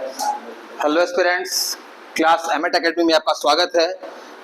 Hello aspirants, class एमएट academy में आपका स्वागत है।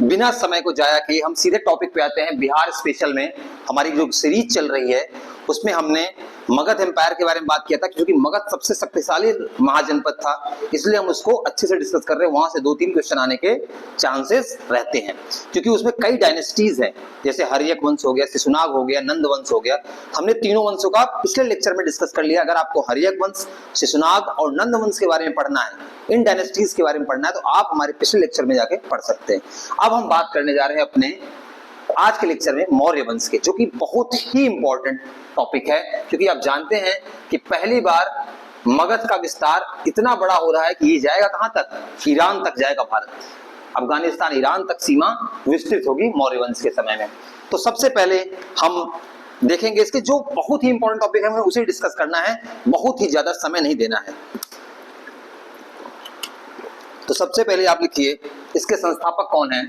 बिना समय को जाया किए हम सीधे टॉपिक पे आते हैं। बिहार स्पेशल में हमारी जो सीरीज चल रही है उसमें हमने मगध एम्पायर के बारे में बात किया था, क्योंकि मगध सबसे शक्तिशाली महाजनपद था, इसलिए हम उसको अच्छे से डिस्कस कर रहे हैं। वहां से 2-3 क्वेश्चन आने के चांसेस रहते हैं, क्योंकि उसमें कई डायनेस्टीज हैं, जैसे हर्यक वंश हो गया, शिशुनाग हो गया, नंद वंश हो गया। हमने तीनों वंशों का पिछले लेक्चर में डिस्कस कर लिया। अगर आपको हर्यक वंश, शिशुनाग और नंद वंश के बारे में पढ़ना है, इन डायनेस्टीज के बारे में पढ़ना है, तो आप हमारे पिछले लेक्चर में जाके पढ़ सकते हैं। अब हम बात करने जा रहे हैं अपने आज के लेक्चर में मौर्य वंश के, जो कि बहुत ही इंपॉर्टेंट टॉपिक है, क्योंकि आप जानते हैं कि पहली बार मगध का विस्तार इतना बड़ा हो रहा है कि ये जाएगा कहां तक, ईरान तक जाएगा। भारत, अफगानिस्तान, ईरान तक सीमा विस्तृत होगी मौर्य वंश के समय में। तो सबसे पहले हम देखेंगे इसके जो बहुत ही इंपॉर्टेंट टॉपिक है, हमें उसे डिस्कस करना है, बहुत ही ज्यादा समय नहीं देना है। तो सबसे पहले आप लिखिए, इसके संस्थापक कौन है।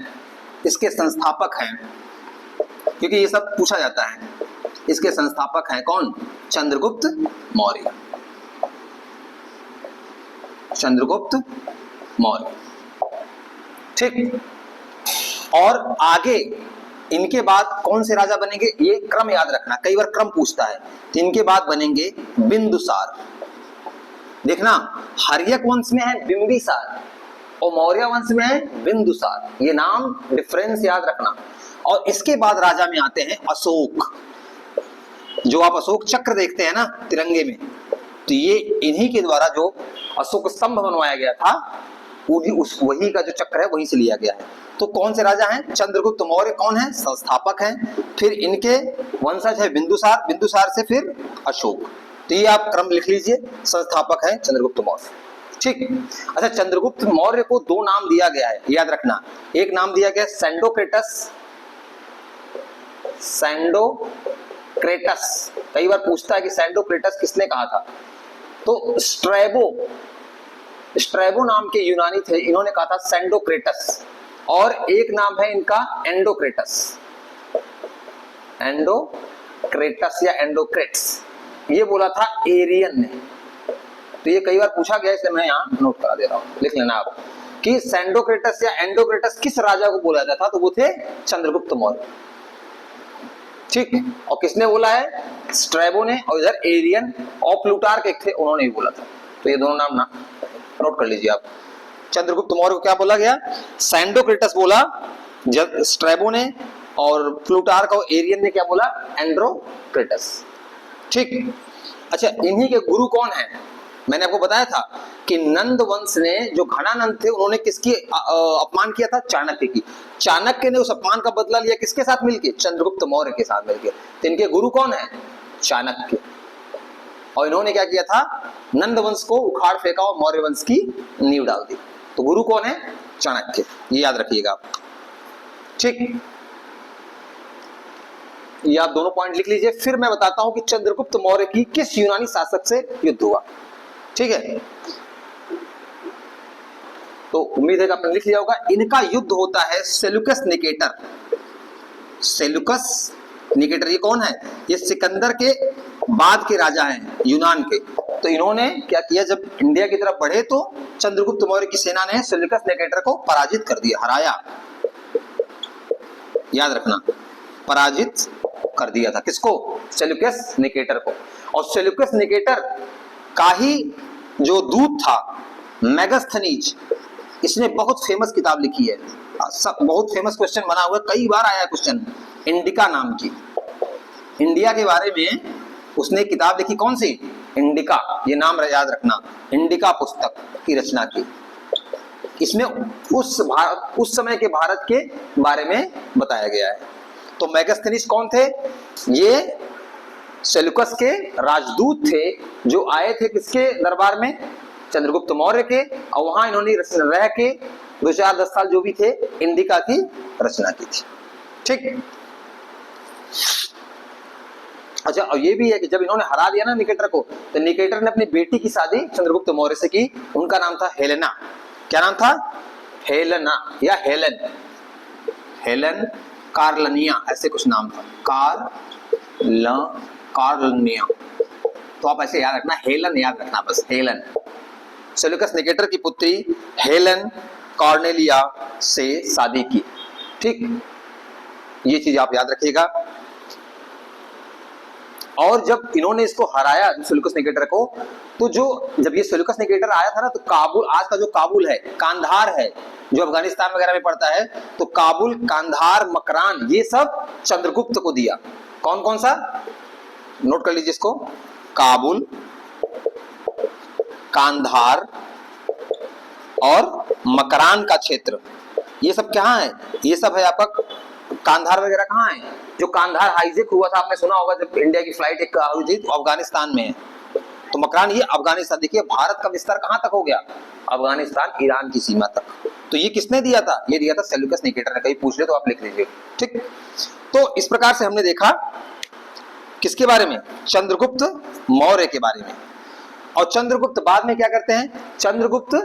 इसके संस्थापक हैं, क्योंकि ये सब पूछा जाता है, इसके संस्थापक हैं कौन, चंद्रगुप्त मौर्य। चंद्रगुप्त मौर्य, ठीक। और आगे इनके बाद कौन से राजा बनेंगे, ये क्रम याद रखना, कई बार क्रम पूछता है। तो इनके बाद बनेंगे बिंदुसार। देखना, हर्यक वंश में है बिंबिसार और मौर्य वंश में है बिंदुसार, ये नाम डिफरेंस याद रखना। और इसके बाद राजा में आते हैं अशोक। जो आप अशोक चक्र देखते हैं ना तिरंगे में, तो ये इन्हीं के द्वारा जो अशोक स्तंभ बनवाया गया था, वही का जो चक्र है वहीं से लिया गया है। तो कौन से राजा हैं, चंद्रगुप्त मौर्य कौन है, संस्थापक हैं। फिर इनके वंशज है बिंदुसार, बिंदुसार से फिर अशोक। तो ये आप क्रम लिख लीजिए, संस्थापक है चंद्रगुप्त मौर्य, ठीक। अच्छा, चंद्रगुप्त मौर्य को 2 नाम दिया गया है, याद रखना। एक नाम दिया गया सैंडोक्रेटस, सैंडोक्रेटस। कई बार पूछता है कि सैंडोक्रेटस किसने कहा था, तो स्ट्रैबो नाम के यूनानी थे, इन्होंने कहा था सैंडोक्रेटस। और एक नाम है इनका एंडोक्रेटस, एंडोक्रेटस या एंडोक्रेट्स, ये बोला था एरियन ने। तो ये कई बार पूछा गया, इसलिए मैं यहाँ नोट करा दे रहा हूँ, लिख लेना आप कि सैंडोक्रेटस या एंडोक्रेटस किस राजा को बोला जाता था, तो वो थे चंद्रगुप्त मौर्य, ठीक। और किसने बोला है, स्ट्रैबो ने, और इधर एरियन और प्लूटार्क एक थे, उन्होंने भी बोला था। तो ये दोनों नाम ना नोट कर लीजिए आप। चंद्रगुप्त मौर्य को क्या बोला गया, सैंडोक्रेटस बोला जब स्ट्रैबो ने, और प्लूटार्क और एरियन ने क्या बोला, एंड्रोक्रेटस, ठीक। अच्छा, इन्हीं के गुरु कौन है, मैंने आपको बताया था कि नंद वंश ने, जो घनानंद थे, उन्होंने किसकी अपमान किया था, चाणक्य की। चाणक्य ने उस अपमान का बदला लिया किसके साथ मिलके, चंद्रगुप्त मौर्य के साथ मिलके। तो इनके गुरु कौन है, चाणक्य। और इन्होंने क्या किया था, नंद वंश को उखाड़ फेंका और मौर्य वंश की नींव डाल दी। तो गुरु कौन है, चाणक्य, ये याद रखिएगा आप, ठीक। ये आप दोनों पॉइंट लिख लीजिए। फिर मैं बताता हूं कि चंद्रगुप्त मौर्य की किस यूनानी शासक से युद्ध हुआ, ठीक है। तो उम्मीद है कि आपने लिख लिया होगा। इनका युद्ध होता है सेल्यूकस निकेटर। सेल्यूकस निकेटर ये कौन है, ये सिकंदर के बाद के राजा हैं यूनान के। तो इन्होंने क्या किया, जब इंडिया की तरफ बढ़े तो चंद्रगुप्त मौर्य की सेना ने सेल्यूकस निकेटर को पराजित कर दिया, हराया, याद रखना, पराजित कर दिया था। किसको, सेल्यूकस निकेटर को। और सेल्यूकस निकेटर का ही जो दूत था मेगास्थनीज, इसने बहुत फेमस किताब लिखी है, बहुत फेमस क्वेश्चन बना हुआ है, कई बार आया क्वेश्चन, इंडिका नाम की। इंडिया के बारे में उसने किताब लिखी, कौन सी, इंडिका, ये नाम याद रखना, इंडिका पुस्तक की रचना की। इसमें उस समय के भारत के बारे में बताया गया है। तो मेगास्थनीज कौन थे, ये सेल्यूकस के राजदूत थे, जो आए थे किसके दरबार में, चंद्रगुप्त मौर्य के। और वहां इन्होंने रह के 2-4-10 साल जो भी थे, इंडिका की रचना की थी, ठीक। अच्छा, और ये भी है कि जब इन्होंने हरा दिया ना निकेटर को, तो निकेटर ने अपनी बेटी की शादी चंद्रगुप्त मौर्य से की। उनका नाम था हेलेना। क्या नाम था, हेलेना या हेलन, हेलन कार्लनिया, ऐसे कुछ नाम था, कार्लनिया। तो आप ऐसे याद रखना, हेलन याद रखना, बस हेलन। सेल्यूकस निकेटर की पुत्री हेलेन कॉर्नेलिया से शादी की। ठीक, ये चीज आप याद रखिएगा। और जब इन्होंने इसको हराया सेल्यूकस निकेटर को, तो जब ये सेल्यूकस निकेटर आया था ना, तो काबुल, आज का जो काबुल है, कांधार है जो अफगानिस्तान वगैरह में पड़ता है, तो काबुल, कांधार, मकरान, ये सब चंद्रगुप्त को दिया। कौन कौन सा, नोट कर लीजिए इसको, काबुल, कांधार और मकरान का क्षेत्र, ये सब कहाँ है, ये सब है आपका, कांधार वगैरह कहाँ है, जो कांधार हाईजेक हुआ था, आपने सुना होगा जब इंडिया की फ्लाइट एक हुई थी, तो अफगानिस्तान में है। तो मकरान, ये अफगानिस्तान, देखिए भारत का विस्तार कहां तक हो गया, अफगानिस्तान, ईरान की सीमा तक। तो ये किसने दिया था, ये दिया था सेल्यूकस निकेटर ने। कहीं पूछ ले तो आप लिख लीजिए। ठीक, तो इस प्रकार से हमने देखा किसके बारे में, चंद्रगुप्त मौर्य के बारे में। और चंद्रगुप्त बाद में क्या करते हैं, चंद्रगुप्त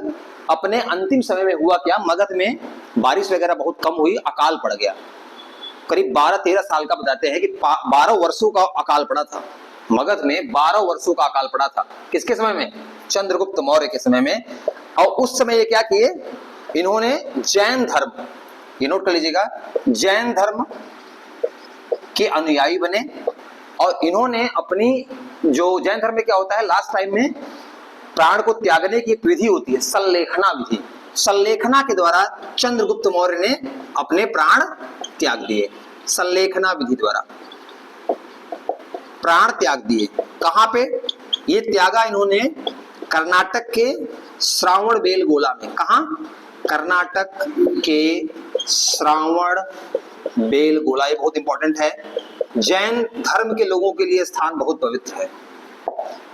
अपने अंतिम समय में हुआ क्या, मगध में बारिश वगैरह बहुत कम हुई, अकाल पड़ गया। करीब 12-13 साल का बताते हैं कि 12 वर्षों का अकाल पड़ा था मगध में, 12 वर्षों का अकाल पड़ा था। किसके समय में, चंद्रगुप्त मौर्य के समय में। और उस समय ये क्या किए, इन्होंने जैन धर्म, ये नोट कर लीजिएगा, जैन धर्म के अनुयायी बने। और इन्होंने अपनी, जो जैन धर्म में क्या होता है, लास्ट टाइम में प्राण को त्यागने की एक विधि होती है, सल्लेखना विधि। सल्लेखना के द्वारा चंद्रगुप्त मौर्य ने अपने प्राण त्याग दिए, सल्लेखना विधि द्वारा प्राण त्याग दिए। कहां पे ये त्यागा इन्होंने, कर्नाटक के श्रावण बेलगोला में। कहां, कर्नाटक के श्रावण बेलगोला, ये बहुत इंपॉर्टेंट है, जैन धर्म के लोगों के लिए स्थान बहुत पवित्र है।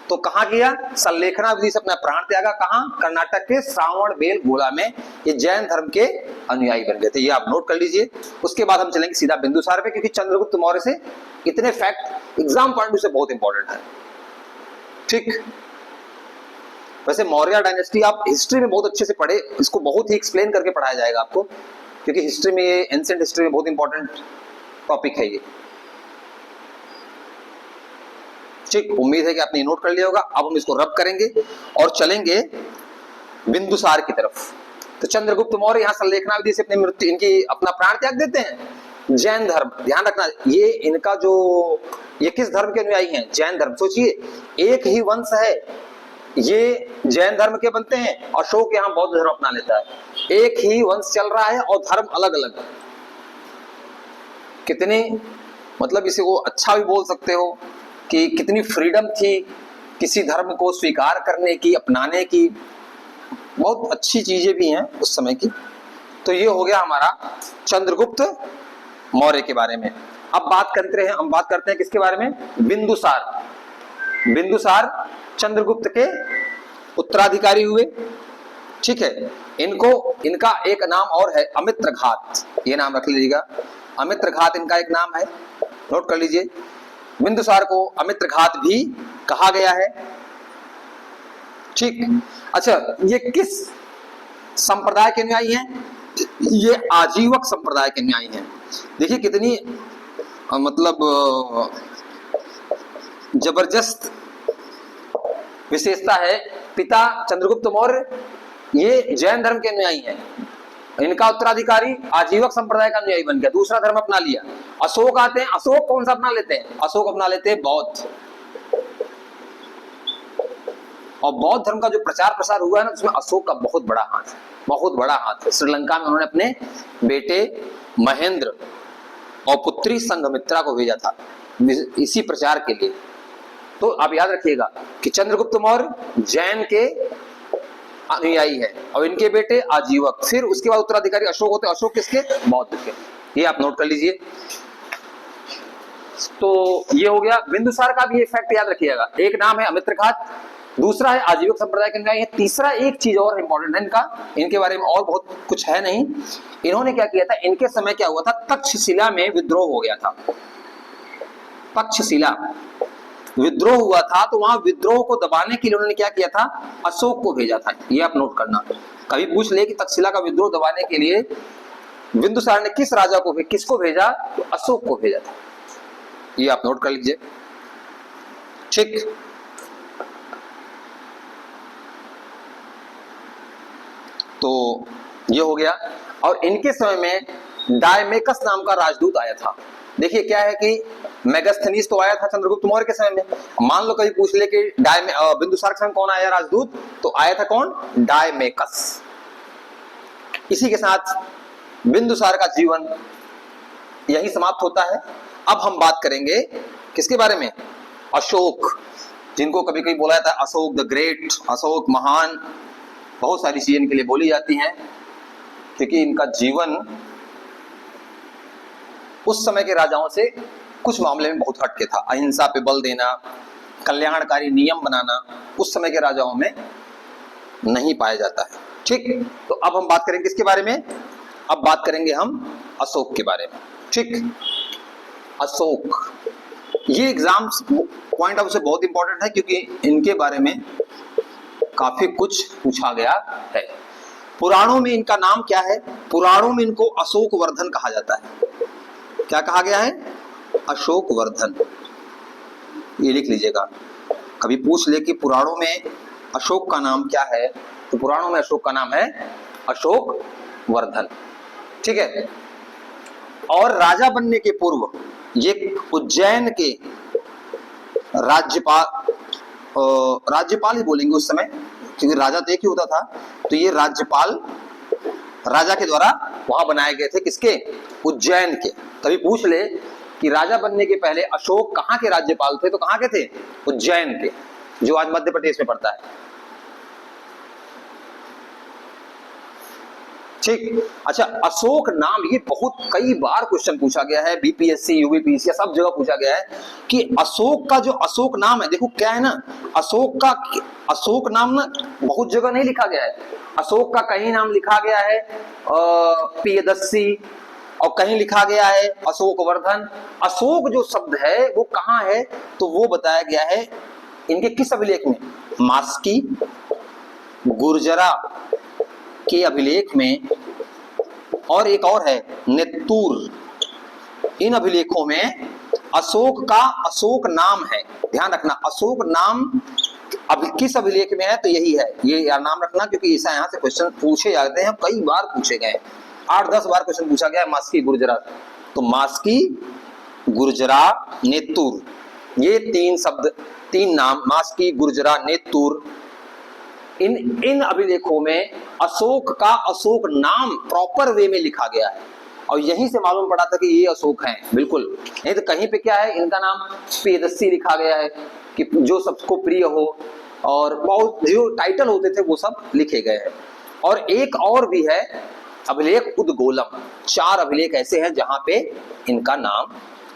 तो कहां किया, सल्लेखना विधि से अपना प्राण त्यागा, कहां, कर्नाटक के श्रावण बेलगोला में। ये जैन धर्म के अनुयायी बन गए थे, ये आप नोट कर लीजिए। उसके बाद हम चलेंगे सीधा बिंदुसार पे, क्योंकि चंद्रगुप्त मौर्य से इतने फैक्ट एग्जाम पॉइंट से बहुत इंपॉर्टेंट है। ठीक, वैसे मौर्य डायनेस्टी आप हिस्ट्री में बहुत अच्छे से पढ़े, इसको बहुत ही एक्सप्लेन करके पढ़ाया जाएगा आपको, क्योंकि हिस्ट्री में, ये एंशिएंट हिस्ट्री में बहुत इंपॉर्टेंट टॉपिक है ये। ठीक, उम्मीद है कि आपने नोट कर लिया होगा। अब हम इसको रब करेंगे और चलेंगे बिंदुसार की तरफ। तो चंद्रगुप्त मौर्य यहाँ सल्लेखना विधि से अपनी मृत्यु, इनकी अपना प्राण त्याग देते हैं। जैन धर्म, ध्यान रखना, ये इनका जो, ये किस धर्म के अनुयायी हैं, जैन धर्म। सोचिए, एक ही वंश है, ये जैन धर्म के बनते हैं, अशोक यहाँ बौद्ध धर्म अपना लेता है। एक ही वंश चल रहा है और धर्म अलग अलग। कितनी, मतलब इसे वो अच्छा भी बोल सकते हो कि कितनी फ्रीडम थी किसी धर्म को स्वीकार करने की, अपनाने की, बहुत अच्छी चीजें भी हैं उस समय की। तो ये हो गया हमारा चंद्रगुप्त मौर्य के बारे में। अब बात करते हैं किसके बारे में, बिंदुसार। बिंदुसार चंद्रगुप्त के उत्तराधिकारी हुए। ठीक है, इनका एक नाम और है, अमित्रघात, ये नाम रख लीजिएगा, अमित्रघात इनका एक नाम है, नोट कर लीजिए। बिंदुसार को अमित्रघात भी कहा गया है। ठीक, अच्छा, ये किस संप्रदाय के अनुयायी हैं, ये आजीवक संप्रदाय के अनुयायी हैं। देखिए कितनी मतलब जबरदस्त विशेषता है। पिता चंद्रगुप्त मौर्य, ये जैन धर्म के अनुयायी हैं, इनका उत्तराधिकारी आजीवक संप्रदाय का अनुयायी बन गया, दूसरा धर्म अपना लिया। अशोक आते हैं, अशोक कौन सा अपना लेते हैं, अशोक अपना लेते हैं बौद्ध। और बौद्ध धर्म का जो प्रचार प्रसार हुआ है ना, उसमें अशोक का बहुत बड़ा हाथ है, बहुत बड़ा हाथ है। श्रीलंका में उन्होंने अपने बेटे महेंद्र और पुत्री संघमित्रा को भेजा था इसी प्रचार के लिए। तो आप याद रखिएगा कि चंद्रगुप्त मौर्य जैन के अनुयायी है और इनके बेटे आजीवक। फिर उसके बाद उत्तराधिकारी अशोक होते हैं, अशोक किसके, बौद्ध के। ये आप नोट कर लीजिए। तो ये हो गया बिंदुसार का भी फैक्ट याद रखिएगा। एक नाम है अमित्रघात, दूसरा है आजीवक संप्रदाय के अनुयायी है, तीसरा एक चीज और इंपॉर्टेंट है इनके बारे में, और बहुत कुछ है नहीं। इन्होंने क्या किया था, इनके समय क्या हुआ था, तक्षशिला में विद्रोह हो गया था। तक्षशिला विद्रोह हुआ था, तो वहां विद्रोह को दबाने के लिए उन्होंने क्या किया था, अशोक को भेजा था। ये आप नोट करना, कभी पूछ ले कि तक्षशिला का विद्रोह दबाने के लिए बिंदुसार ने किस राजा को, किसको भेजा, तो अशोक को भेजा था। ये आप नोट कर लीजिए। ठीक, तो ये हो गया। और इनके समय में डायमेकस नाम का राजदूत आया था। देखिए क्या है कि मेगास्थनीज तो आया था चंद्रगुप्त मौर्य के समय में। मान लो कभी पूछ ले कि बिंदुसार के समय कौन आया राजदूत, तो आया था कौन? डायमेकस। इसी के साथ बिंदुसार का जीवन यही समाप्त होता है। अब हम बात करेंगे किसके बारे में? अशोक, जिनको कभी कभी बोला जाता है अशोक द ग्रेट, अशोक महान। बहुत सारी चीजें इनके लिए बोली जाती हैं क्योंकि इनका जीवन उस समय के राजाओं से कुछ मामले में बहुत हटके था। अहिंसा पे बल देना, कल्याणकारी नियम बनाना उस समय के राजाओं में नहीं पाया जाता है। ठीक, तो अब हम बात करेंगे किसके बारे में? अब बात करेंगे हम अशोक के बारे में। ठीक, अशोक, ये एग्जाम पॉइंट ऑफ से बहुत इंपॉर्टेंट है क्योंकि इनके बारे में काफी कुछ पूछा गया है। पुराणों में इनका नाम क्या है? पुराणों में इनको अशोक वर्धन कहा जाता है। क्या कहा गया है? अशोक वर्धन। ये लिख लीजिएगा, कभी पूछ ले कि पुराणों में अशोक का नाम क्या है, तो पुराणों में अशोक का नाम है अशोक वर्धन। ठीक है। और राजा बनने के पूर्व ये उज्जैन के राज्यपाल ही बोलेंगे उस समय क्योंकि राजा तो एक ही होता था, तो ये राज्यपाल राजा के द्वारा वहां बनाए गए थे। किसके? उज्जैन के। कभी पूछ ले कि राजा बनने के पहले अशोक कहाँ के राज्यपाल थे, तो कहाँ के थे? उज्जैन के, जो आज मध्य प्रदेश में पड़ता है। ठीक, अच्छा, अशोक नाम, ये बहुत कई बार क्वेश्चन पूछा गया है, बीपीएससी, यूपीएससी सब जगह पूछा गया है कि अशोक का जो अशोक नाम है, देखो क्या है ना, अशोक नाम ना बहुत जगह नहीं लिखा गया है। अशोक का कहीं नाम लिखा गया है प्रियदर्शी, और कहीं लिखा गया है अशोक वर्धन। अशोक जो शब्द है वो कहाँ है, तो वो बताया गया है इनके किस अभिलेख में? मास्की गुर्जरा के अभिलेख में, और एक और है नेत्तूर। इन अभिलेखों में अशोक का अशोक नाम है। ध्यान रखना, अशोक नाम किस अभिलेख में है, तो यही है। ये यार नाम रखना क्योंकि ऐसा यहाँ से क्वेश्चन पूछे जाते हैं, कई बार पूछे गए, 8-10 बार क्वेश्चन पूछा गया है मास्की गुर्जरा। तो मास्की गुर्जरा नेत्तूर, ये 3 शब्द, 3 नाम, मास्की गुर्जरा नेत्तूर, इन अभिलेखों में अशोक का अशोक नाम प्रॉपर वे में लिखा गया है। और यहीं से मालूम पड़ा था कि ये अशोक हैं, बिल्कुल। नहीं तो कहीं पे क्या है, इनका नाम प्रियदर्शी लिखा गया है कि जो सबको प्रिय हो, और बहुत जो टाइटल होते थे वो सब लिखे गए हैं। और एक और भी है अभिलेख उद्गोलम। 4 अभिलेख ऐसे हैं जहां पे इनका नाम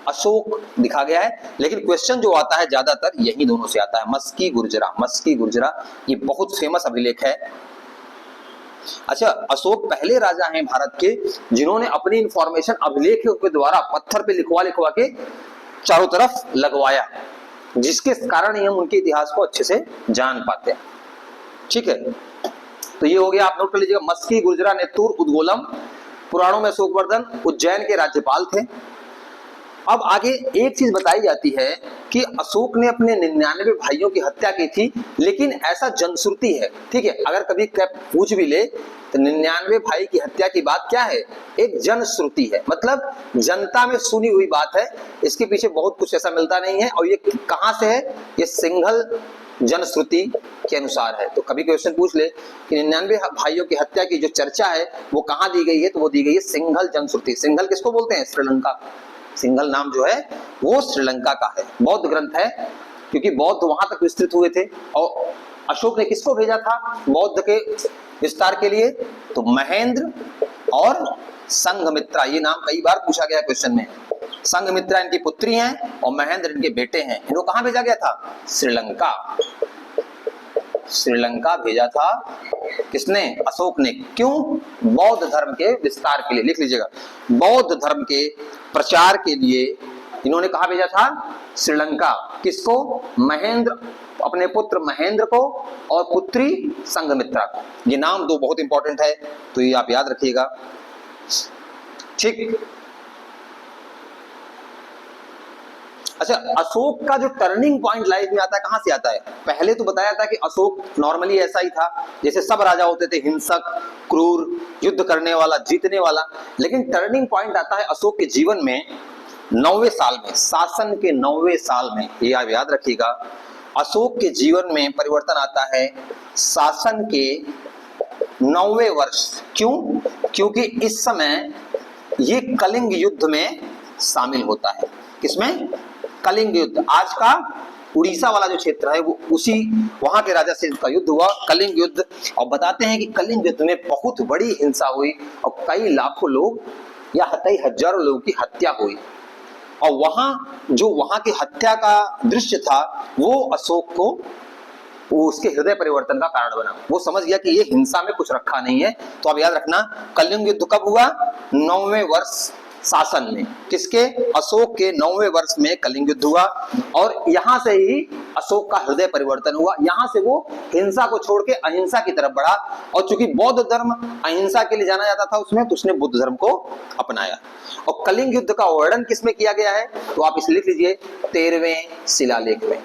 अशोक लिखा गया है। लेकिन क्वेश्चन जो आता है ज्यादातर यही दोनों से आता है, मस्की गुर्जरा, ये बहुत फेमस अभिलेख है। अच्छा, अशोक पहले राजा हैं भारत के जिन्होंने अपनी इंफॉर्मेशन अभिलेखों के द्वारा पत्थर पे लिखवा के चारों तरफ लगवाया, जिसके कारण ही हम उनके इतिहास को अच्छे से जान पाते हैं। ठीक है, तो ये हो गया, आप नोट कर लीजिएगा, मस्की गुर्जरा नेत्तूर उद्गोलम। पुराणों में अशोक वर्धन उज्जैन के राज्यपाल थे। अब आगे एक चीज बताई जाती है कि अशोक ने अपने 99 भाइयों की हत्या की थी, लेकिन ऐसा जनश्रुति है। ठीक है, अगर कभी पूछ भी ले तो 99 भाई की हत्या की बात क्या है? एक जनश्रुति है, मतलब जनता में सुनी हुई बात है। इसके पीछे बहुत कुछ ऐसा मिलता नहीं है। और ये कहां से है? ये सिंघल जनश्रुति के अनुसार है। तो कभी क्वेश्चन पूछ ले कि 99 भाइयों की हत्या की जो चर्चा है वो कहां दी गई है, तो वो दी गई है सिंघल जनश्रुति। सिंघल किसको बोलते हैं? श्रीलंका। सिंघल नाम जो है वो श्रीलंका का है, बौद्ध ग्रंथ है, क्योंकि बौद्ध वहां तक विस्तृत हुए थे। और अशोक ने किसको भेजा था बौद्ध के विस्तार के लिए? तो महेंद्र और संघमित्रा। ये नाम कई बार पूछा गया क्वेश्चन में। संघमित्रा इनकी पुत्री हैं और महेंद्र इनके बेटे हैं। इनको कहां भेजा गया था? श्रीलंका। श्रीलंका भेजा था किसने? अशोक ने। क्यों? बौद्ध धर्म के विस्तार के लिए। लिख लीजिएगा, बौद्ध धर्म के प्रचार के लिए इन्होंने कहा भेजा था? श्रीलंका। किसको? महेंद्र, अपने पुत्र महेंद्र को, और पुत्री संघमित्रा को। ये नाम 2 बहुत इंपॉर्टेंट है, तो ये आप याद रखिएगा। ठीक, अच्छा, अशोक का जो टर्निंग पॉइंट लाइफ में आता है कहां से आता है? पहले तो बताया था कि अशोक नॉर्मली ऐसा ही था, जैसे सब राजा होते थे, हिंसक, क्रूर, युद्ध करने वाला, जीतने वाला। लेकिन टर्निंग पॉइंट आता है अशोक के जीवन में 9वें साल में, शासन के 9वें साल में। ये आप याद रखिएगा, अशोक के जीवन में परिवर्तन आता है शासन के 9वें वर्ष। क्यों? क्योंकि इस समय ये कलिंग युद्ध में शामिल होता है। किसमें? कलिंग युद्ध। आज का उड़ीसा वाला जो क्षेत्र है वो उसी वहां के राजा से का युद्ध हुआ, कलिंग युद्ध। और बताते हैं कि कलिंग युद्ध में बहुत बड़ी हिंसा हुई और कई लाखों लोग या कई हजारों लोगों की हत्या हुई। और वहां की हत्या का दृश्य था वो अशोक को, वो उसके हृदय परिवर्तन का कारण बना। वो समझ गया कि ये हिंसा में कुछ रखा नहीं है। तो अब याद रखना, कलिंग युद्ध कब हुआ? 9वें वर्ष शासन में। किसके? अशोक के 9वें वर्ष में कलिंग युद्ध हुआ। और यहां से ही अशोक का हृदय परिवर्तन हुआ। यहां से वो हिंसा को छोड़ के अहिंसा की तरफ बढ़ा। और चूंकि बौद्ध धर्म अहिंसा के लिए जाना जाता था उसमें, तो उसने बुद्ध धर्म को अपनाया। और कलिंग युद्ध का वर्णन किसमें किया गया है? तो आप इसे लिख लीजिए 13वें शिलालेख में।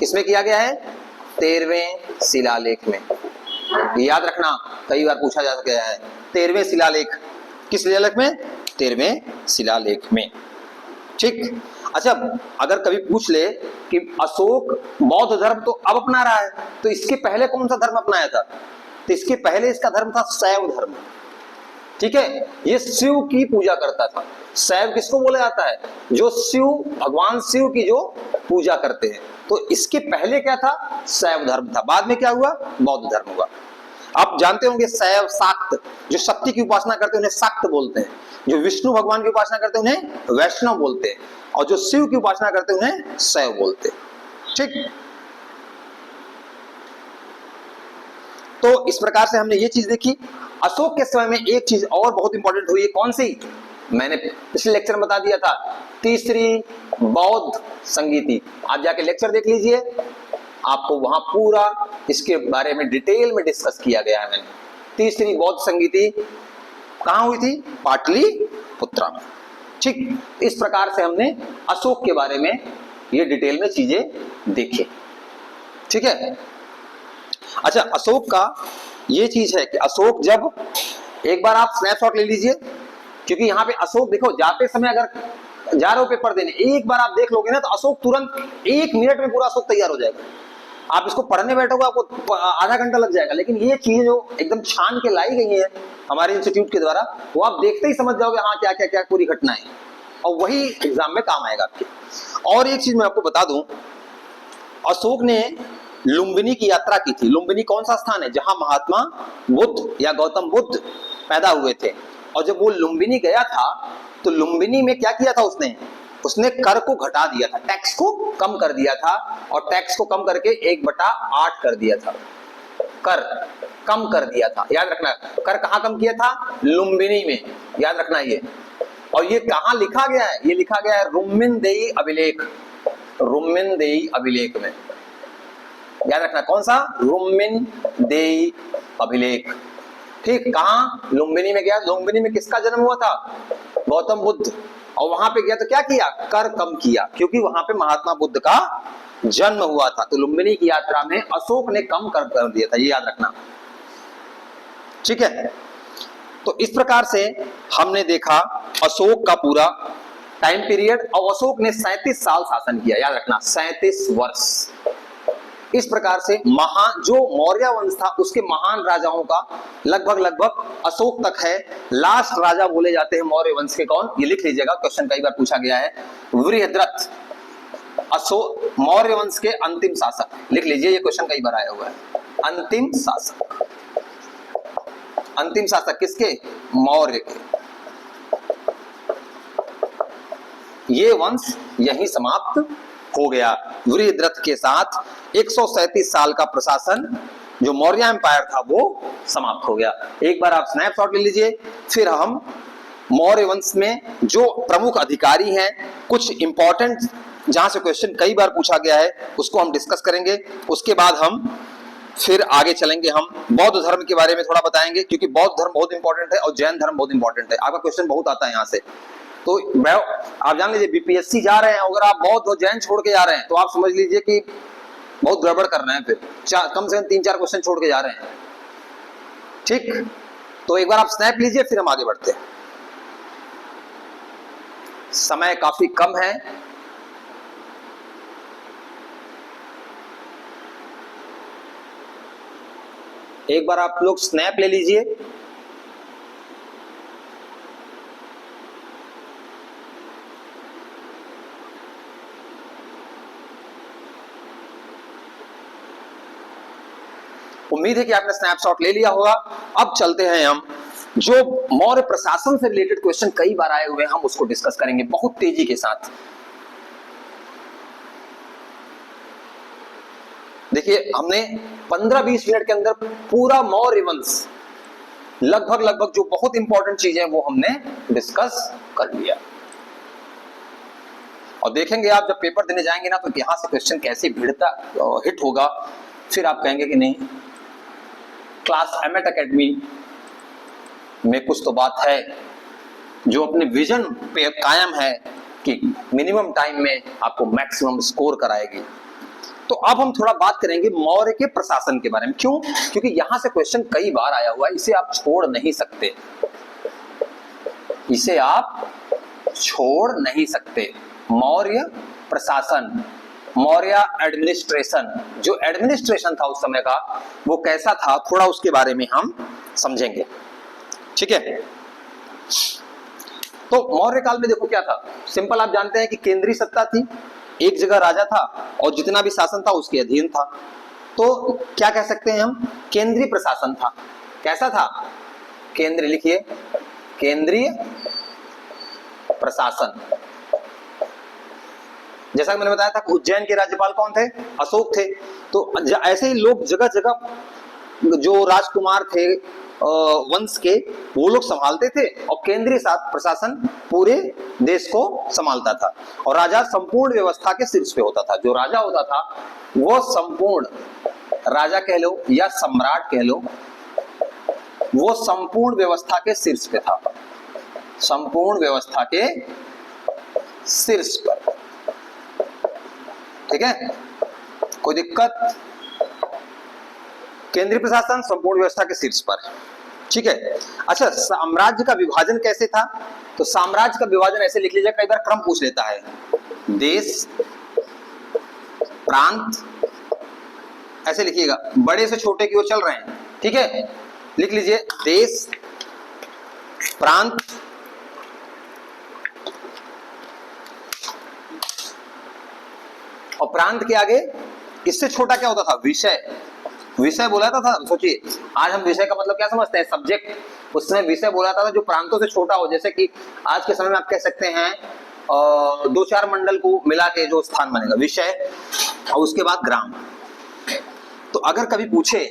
किसमें किया गया है? 13वें शिलालेख में। याद रखना, कई बार पूछा जा गया है 13वें शिलालेख। किस शिलालेख में? 13वें शिलालेख में। ठीक। अच्छा, अगर कभी पूछ ले कि अशोक बौद्ध धर्म तो अब अपना रहा है, तो इसके पहले कौन सा धर्म अपनाया था? तो इसके पहले इसका धर्म था शैव धर्म। ठीक है, ये शिव की पूजा करता था। शैव किसको बोला जाता है? जो शिव, भगवान शिव की जो पूजा करते हैं। तो इसके पहले क्या था? शैव धर्म था। बाद में क्या हुआ? बौद्ध धर्म हुआ। आप जानते होंगे शैव, शाक्त, जो शक्ति की उपासना करते हैं उन्हें शाक्त बोलते हैं, जो विष्णु भगवान की उपासना करते हैं उन्हें वैष्णव बोलते हैं, और जो शिव की उपासना करते हैं उन्हें शैव बोलते हैं। ठीक। तो इस प्रकार से हमने ये चीज देखी। अशोक के समय में एक चीज और बहुत इंपॉर्टेंट हुई है। कौन सी? मैंने पिछले लेक्चर में बता दिया था, तीसरी बौद्ध संगीति। आप जाके लेक्चर देख लीजिए, आपको वहां पूरा इसके बारे में डिटेल में डिस्कस किया गया है। मैंने तीसरी बौद्ध संगीति कहां हुई थी? पाटलिपुत्रा में। ठीक। इस प्रकार से हमने अशोक के बारे में ये डिटेल में चीजें देखी। ठीक है। अच्छा, अशोक का ये चीज है कि अशोक, जब एक बार आप स्नैपशॉट ले लीजिए, क्योंकि यहाँ पे अशोक देखो, जाते समय अगर जा रहे हो पेपर देने, एक बार आप देख लोगे ना तो अशोक तुरंत 1 मिनट में पूरा अशोक तैयार हो जाएगा। आप इसको पढ़ने बैठोगे आपको आधा घंटा लग जाएगा। लेकिन ये चीजें जो एकदम छान के लाई गई है हमारे इंस्टीट्यूट के द्वारा, वो आप देखते ही समझ जाओगे हाँ क्या क्या क्या पूरी घटना है, और वही एग्जाम में काम आएगा आपके। और एक चीज मैं आपको बता दूं, अशोक ने लुम्बिनी की यात्रा की थी। लुम्बिनी कौन सा स्थान है? जहां महात्मा बुद्ध या गौतम बुद्ध पैदा हुए थे। और जब वो लुम्बिनी गया था तो लुम्बिनी में क्या किया था उसने कर को घटा दिया था, टैक्स को कम कर दिया था। और टैक्स को कम करके 1/8 कर दिया था। कर कम कर दिया था। याद रखना, कर कहां कम किया था? लुम्बिनी में। याद रखना ये। और ये कहां लिखा गया है? ये लिखा गया है रुम्मिनदेई अभिलेख। रुम्मिनदेई अभिलेख में। याद रखना, कौन सा? रुम्मिनदेई अभिलेख। ठीक। कहां? लुम्बिनी में गया। लुम्बिनी में किसका जन्म हुआ था? गौतम बुद्ध। और वहां पे गया तो क्या किया? कर कम किया, क्योंकि वहां पे महात्मा बुद्ध का जन्म हुआ था। तो लुम्बिनी की यात्रा में अशोक ने कम कर दिया था, ये याद रखना। ठीक है। तो इस प्रकार से हमने देखा अशोक का पूरा टाइम पीरियड। और अशोक ने 37 साल शासन किया। याद रखना, 37 वर्ष। इस प्रकार से जो मौर्य वंश था उसके महान राजाओं का लगभग अशोक तक है। लास्ट राजा बोले जाते हैं मौर्य वंश के कौन? ये लिख लीजिएगा, क्वेश्चन कई बार पूछा गया है। वृहद्रथ अशोक मौर्य वंश के अंतिम शासक। लिख लीजिए, ये क्वेश्चन कई बार आया हुआ है। अंतिम शासक। अंतिम शासक किसके? मौर्य के। ये वंश यही समाप्त हो गया। वृहद्रथ के साथ 137 साल का प्रशासन जो मौर्य एम्पायर था वो समाप्त हो गया। एक बार आप स्नैपशॉट ले लीजिए। फिर हम मौर्य वंश में जो प्रमुख अधिकारी हैं, कुछ इंपॉर्टेंट जहां से क्वेश्चन कई बार पूछा गया है, उसको हम डिस्कस करेंगे। उसके बाद हम फिर आगे चलेंगे। हम बौद्ध धर्म के बारे में थोड़ा बताएंगे, क्योंकि बौद्ध धर्म बहुत इंपॉर्टेंट है और जैन धर्म बहुत इंपॉर्टेंट है। आपका क्वेश्चन बहुत आता है यहाँ से। तो आप जान लीजिए बीपीएससी जा रहे हैं, अगर आप बहुत उज्जैन छोड़ के जा रहे हैं तो आप समझ लीजिए कि बहुत गड़बड़ कर रहे हैं, फिर कम से कम 3-4 क्वेश्चन छोड़ के जा रहे हैं। ठीक, तो एक बार आप स्नैप लीजिए, फिर हम आगे बढ़ते हैं। समय काफी कम है, एक बार आप लोग स्नैप ले लीजिए। उम्मीद है कि आपने स्नैपशॉट ले लिया होगा। अब चलते हैं हम, जो मौर्य प्रशासन से रिलेटेड क्वेश्चन कई बार आए हुए हैं, हम उसको डिस्कस करेंगे बहुत तेजी के साथ। देखिए, हमने 15-20 मिनट के अंदर पूरा मौर्य वंश लगभग जो बहुत इंपॉर्टेंट चीजें हैं वो हमने डिस्कस कर लिया। और देखेंगे आप जब पेपर देने जाएंगे ना, तो यहां से क्वेश्चन कैसे भिड़ता हिट होगा, फिर आप कहेंगे कि नहीं, क्लास एमएट एकेडमी में कुछ तो बात है, जो अपने विजन पे कायम है कि मिनिमम टाइम में आपको मैक्सिमम स्कोर कराएगी। तो अब हम थोड़ा बात करेंगे मौर्य के प्रशासन के बारे में। क्यों? क्योंकि यहां से क्वेश्चन कई बार आया हुआ है, इसे आप छोड़ नहीं सकते, इसे आप छोड़ नहीं सकते। मौर्य प्रशासन, मौर्य एडमिनिस्ट्रेशन, जो एडमिनिस्ट्रेशन था उस समय का वो कैसा था, थोड़ा उसके बारे में हम समझेंगे। ठीक है, तो मौर्य काल में देखो क्या था, सिंपल आप जानते हैं कि केंद्रीय सत्ता थी, एक जगह राजा था और जितना भी शासन था उसके अधीन था। तो क्या कह सकते हैं हम, केंद्रीय प्रशासन था। कैसा था? केंद्रीय, लिखिए केंद्रीय प्रशासन। जैसा कि मैंने बताया था, उज्जैन के राज्यपाल कौन थे? अशोक थे। तो ऐसे ही लोग जगह जगह जो राजकुमार थे वंश के, वो लोग संभालते थे और केंद्रीय प्रशासन पूरे देश को संभालता था। और राजा संपूर्ण व्यवस्था के शीर्ष पे होता था। जो राजा होता था वो संपूर्ण, राजा कह लो या सम्राट कह लो, वो संपूर्ण व्यवस्था के शीर्ष पे था, संपूर्ण व्यवस्था के शीर्ष पर। ठीक है, कोई दिक्कत? केंद्रीय प्रशासन संपूर्ण व्यवस्था के शीर्ष पर। ठीक है, अच्छा, साम्राज्य का विभाजन कैसे था? तो साम्राज्य का विभाजन ऐसे लिख लीजिए, कई बार क्रम पूछ लेता है, देश, प्रांत, ऐसे लिखिएगा, बड़े से छोटे की ओर चल रहे हैं। ठीक है, लिख लीजिए देश, प्रांत, और प्रांत के आगे इससे छोटा क्या होता था? विषय। विषय बोला था। सोचिए, आज हम विषय का मतलब क्या समझते हैं? सब्जेक्ट। उस समय विषय बोला था जो प्रांतों से छोटा हो, जैसे कि आज के समय में आप कह सकते हैं 2-4 मंडल को मिला के जो स्थान बनेगा, विषय, और उसके बाद ग्राम। तो अगर कभी पूछे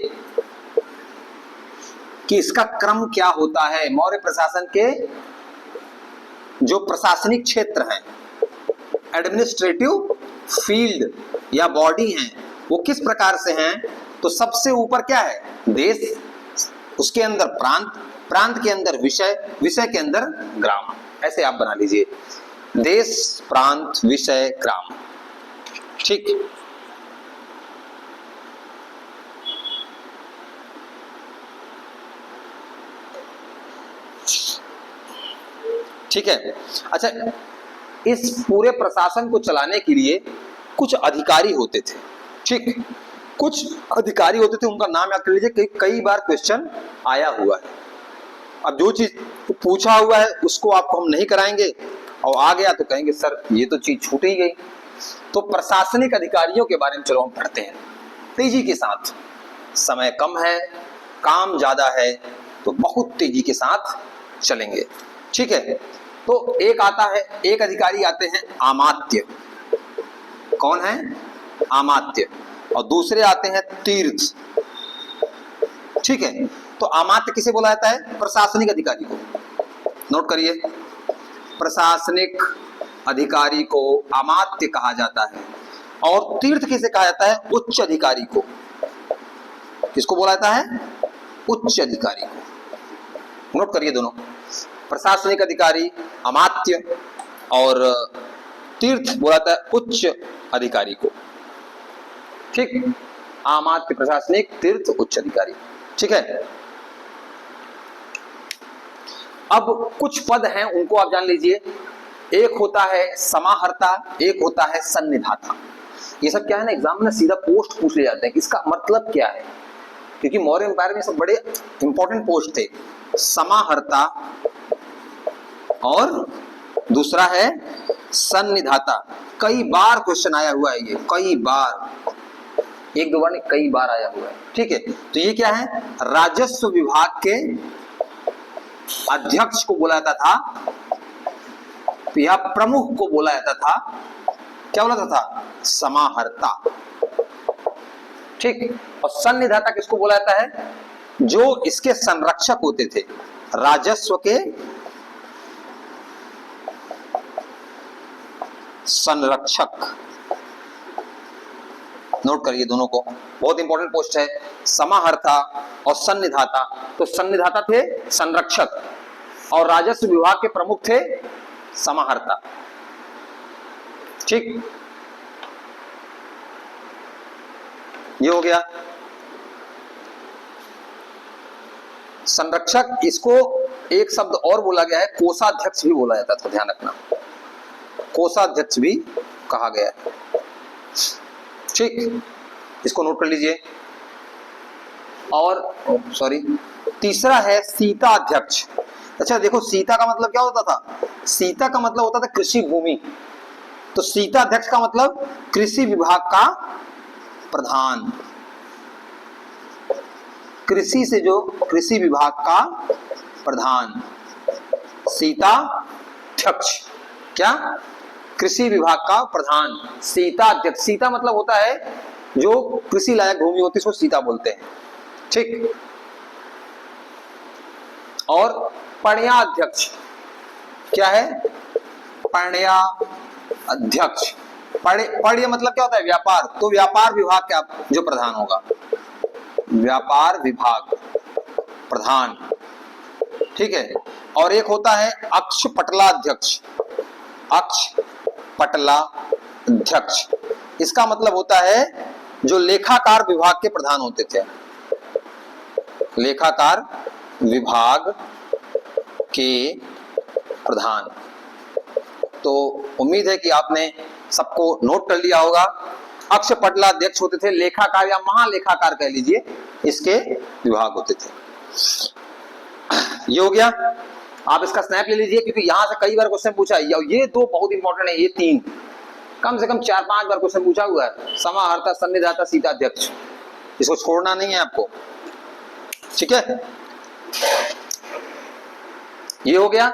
कि इसका क्रम क्या होता है, मौर्य प्रशासन के जो प्रशासनिक क्षेत्र हैं, एडमिनिस्ट्रेटिव फील्ड या बॉडी हैं, वो किस प्रकार से हैं, तो सबसे ऊपर क्या है? देश, उसके अंदर प्रांत, प्रांत के अंदर विषय, विषय के अंदर ग्राम। ऐसे आप बना लीजिए, देश, प्रांत, विषय, ग्राम। ठीक, ठीक है। अच्छा, इस पूरे प्रशासन को चलाने के लिए कुछ अधिकारी होते थे। ठीक, कुछ अधिकारी होते थे, उनका नाम याद कर लीजिए, कई बार क्वेश्चन आया हुआ है। अब जो चीज पूछा हुआ है उसको आपको हम नहीं कराएंगे, और आ गया तो कहेंगे सर ये तो चीज छूट ही गई। तो प्रशासनिक अधिकारियों के बारे में चलो हम पढ़ते हैं तेजी के साथ। समय कम है, काम ज्यादा है, तो बहुत तेजी के साथ चलेंगे। ठीक है, तो एक आता है, एक अधिकारी आते हैं अमात्य। कौन है? अमात्य। और दूसरे आते हैं तीर्थ। ठीक है, तो अमात्य किसे बोला जाता है? प्रशासनिक अधिकारी को। नोट करिए, प्रशासनिक अधिकारी को अमात्य कहा जाता है। और तीर्थ किसे कहा जाता है? उच्च अधिकारी को। किसको बोला जाता है? उच्च अधिकारी को। नोट करिए दोनों, प्रशासनिक अधिकारी, अमात्य, और तीर्थ बोला जाता है उच्च अधिकारी को। ठीक, अमात्य, प्रशासनिक, तीर्थ, उच्च अधिकारी। ठीक है, अब कुछ पद हैं उनको आप जान लीजिए। एक होता है समाहर्ता, एक होता है सन्निधाता। ये सब क्या है ना, एग्जाम में सीधा पोस्ट पूछ ले जाते हैं, इसका मतलब क्या है, क्योंकि मौर्य एम्पायर में सब बड़े इंपॉर्टेंट पोस्ट थे। समाहर्ता और दूसरा है सन्निधाता। कई बार क्वेश्चन आया हुआ है ये, कई बार, एक दो बार नहीं, कई बार आया हुआ है। ठीक है, तो ये क्या है, राजस्व विभाग के अध्यक्ष को बोला जाता था या प्रमुख को बोला जाता था, क्या बोला जाता था, समाहर्ता। ठीक, और सन्निधाता किसको बोला जाता है, जो इसके संरक्षक होते थे, राजस्व के संरक्षक। नोट करिए दोनों को, बहुत इंपॉर्टेंट पोस्ट है, समाहर्ता और सन्निधाता। तो सन्निधाता थे संरक्षक और राजस्व विभाग के प्रमुख थे समाहर्ता। ठीक, ये हो गया संरक्षक। इसको एक शब्द और बोला गया है, कोषाध्यक्ष भी बोला जाता था, ध्यान रखना, कोषाध्यक्ष भी कहा गया है। ठीक, इसको नोट कर लीजिए। और सॉरी, तीसरा है सीता अध्यक्ष। अच्छा देखो, सीता का मतलब क्या होता था, सीता का मतलब होता था कृषि भूमि, तो सीता अध्यक्ष का मतलब कृषि विभाग का प्रधान, कृषि से जो कृषि विभाग का प्रधान, सीता अध्यक्ष, क्या, कृषि विभाग का प्रधान, सीता अध्यक्ष। सीता मतलब होता है जो कृषि लायक भूमि होती है, उसको सीता बोलते हैं। ठीक, और पण्या अध्यक्ष क्या है, पण्या अध्यक्ष। पण्य मतलब क्या होता है, व्यापार, तो व्यापार विभाग का जो प्रधान होगा, व्यापार विभाग प्रधान। ठीक है, और एक होता है अक्ष पटला अध्यक्ष, अक्ष पटला अध्यक्ष। इसका मतलब होता है जो लेखाकार विभाग के प्रधान होते थे, लेखाकार विभाग के प्रधान। तो उम्मीद है कि आपने सबको नोट कर लिया होगा। अक्ष पटला अध्यक्ष होते थे, लेखाकार या महालेखाकार कह लीजिए, इसके विभाग होते थे। ये हो गया, आप इसका स्नैप ले लीजिए, क्योंकि यहां से कई बार क्वेश्चन पूछा है। ये दो बहुत इंपॉर्टेंट है, ये तीन कम से कम 4-5 बार क्वेश्चन पूछा हुआ है, समाहर्ता, सन्निधाता, सीता अध्यक्ष। इसको छोड़ना नहीं है आपको। ठीक है, ये हो गया।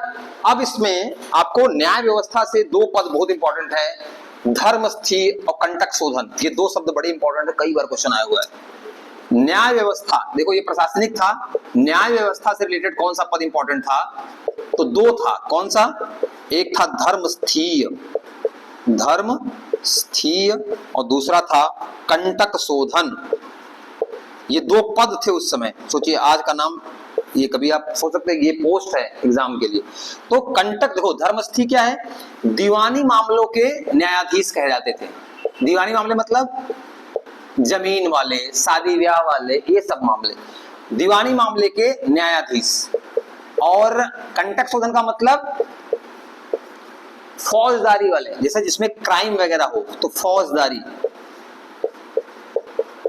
अब इसमें आपको न्याय व्यवस्था से दो पद बहुत इंपॉर्टेंट है, धर्मस्थी और कंटक शोधन। ये दो शब्द बड़े इंपॉर्टेंट है, कई बार क्वेश्चन आया हुआ है। न्याय व्यवस्था, देखो ये प्रशासनिक था, न्याय व्यवस्था से रिलेटेड कौन सा पद इंपॉर्टेंट था, तो दो था। कौन सा, एक था धर्मस्थीय, धर्मस्थीय, और दूसरा था कंटक शोधन। ये दो पद थे उस समय। सोचिए आज का नाम, ये कभी आप सोच सकते हैं ये पोस्ट है एग्जाम के लिए। तो कंटक, देखो धर्मस्थी क्या है, दीवानी मामलों के न्यायाधीश कहे जाते थे। दीवानी मामले मतलब जमीन वाले, शादी ब्याह वाले, ये सब मामले, दीवानी मामले के न्यायाधीश। और कंटक शोधन का मतलब फौजदारी वाले, जैसे जिसमें क्राइम वगैरह हो, तो फौजदारी,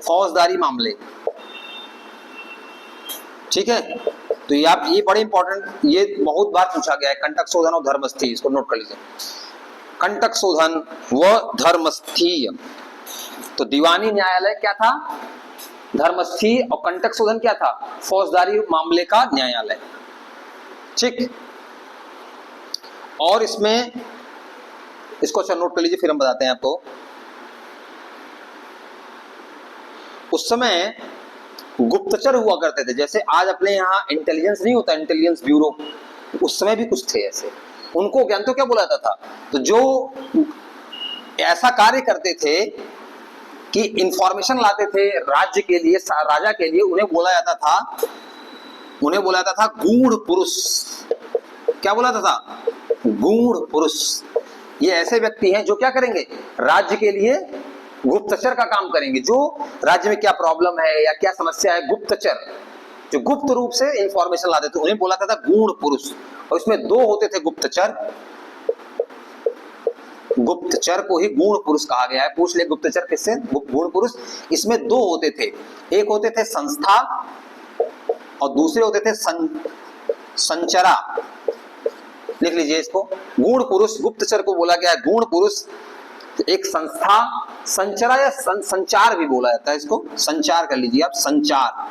फौजदारी मामले। ठीक है, तो ये आप, ये बड़े इंपॉर्टेंट, ये बहुत बार पूछा गया है, कंटक शोधन और धर्मस्थी, इसको नोट कर लीजिए। कंटक शोधन व धर्मस्थी, तो दीवानी न्यायालय क्या था, धर्मस्थी, और कंटक शोधन क्या था, फौजदारी मामले का न्यायालय। ठीक, और इसमें इसको अच्छा नोट कर लीजिए, फिर हम बताते हैं आपको। उस समय गुप्तचर हुआ करते थे, जैसे आज अपने यहाँ इंटेलिजेंस नहीं होता, इंटेलिजेंस ब्यूरो, उस समय भी कुछ थे ऐसे। उनको ज्ञान तो क्या बोला जाता था, तो जो ऐसा कार्य करते थे कि इंफॉर्मेशन लाते थे राज्य के लिए, राजा के लिए, उन्हें बोला जाता था गूढ़ पुरुष। क्या बोला था? गूढ़ पुरुष। ये ऐसे व्यक्ति हैं जो क्या करेंगे? राज्य के लिए गुप्तचर का काम करेंगे। जो राज्य में क्या प्रॉब्लम है या क्या समस्या है, गुप्तचर जो गुप्त रूप से इंफॉर्मेशन ला देते, उन्हें बोला था गूढ़ पुरुष। और इसमें दो होते थे गुप्तचर, गुप्तचर को ही गूढ़ पुरुष कहा गया है। पूछ ले गुप्तचर किससे? गूढ़ पुरुष। इसमें दो होते थे, एक होते थे संस्था और दूसरे होते थे संचरा। लिख लीजिए इसको, गूढ़ पुरुष गुप्तचर को बोला गया है गूढ़ पुरुष। एक संस्था, संचरा या संचार भी बोला जाता है इसको, संचार कर लीजिए आप, संचार।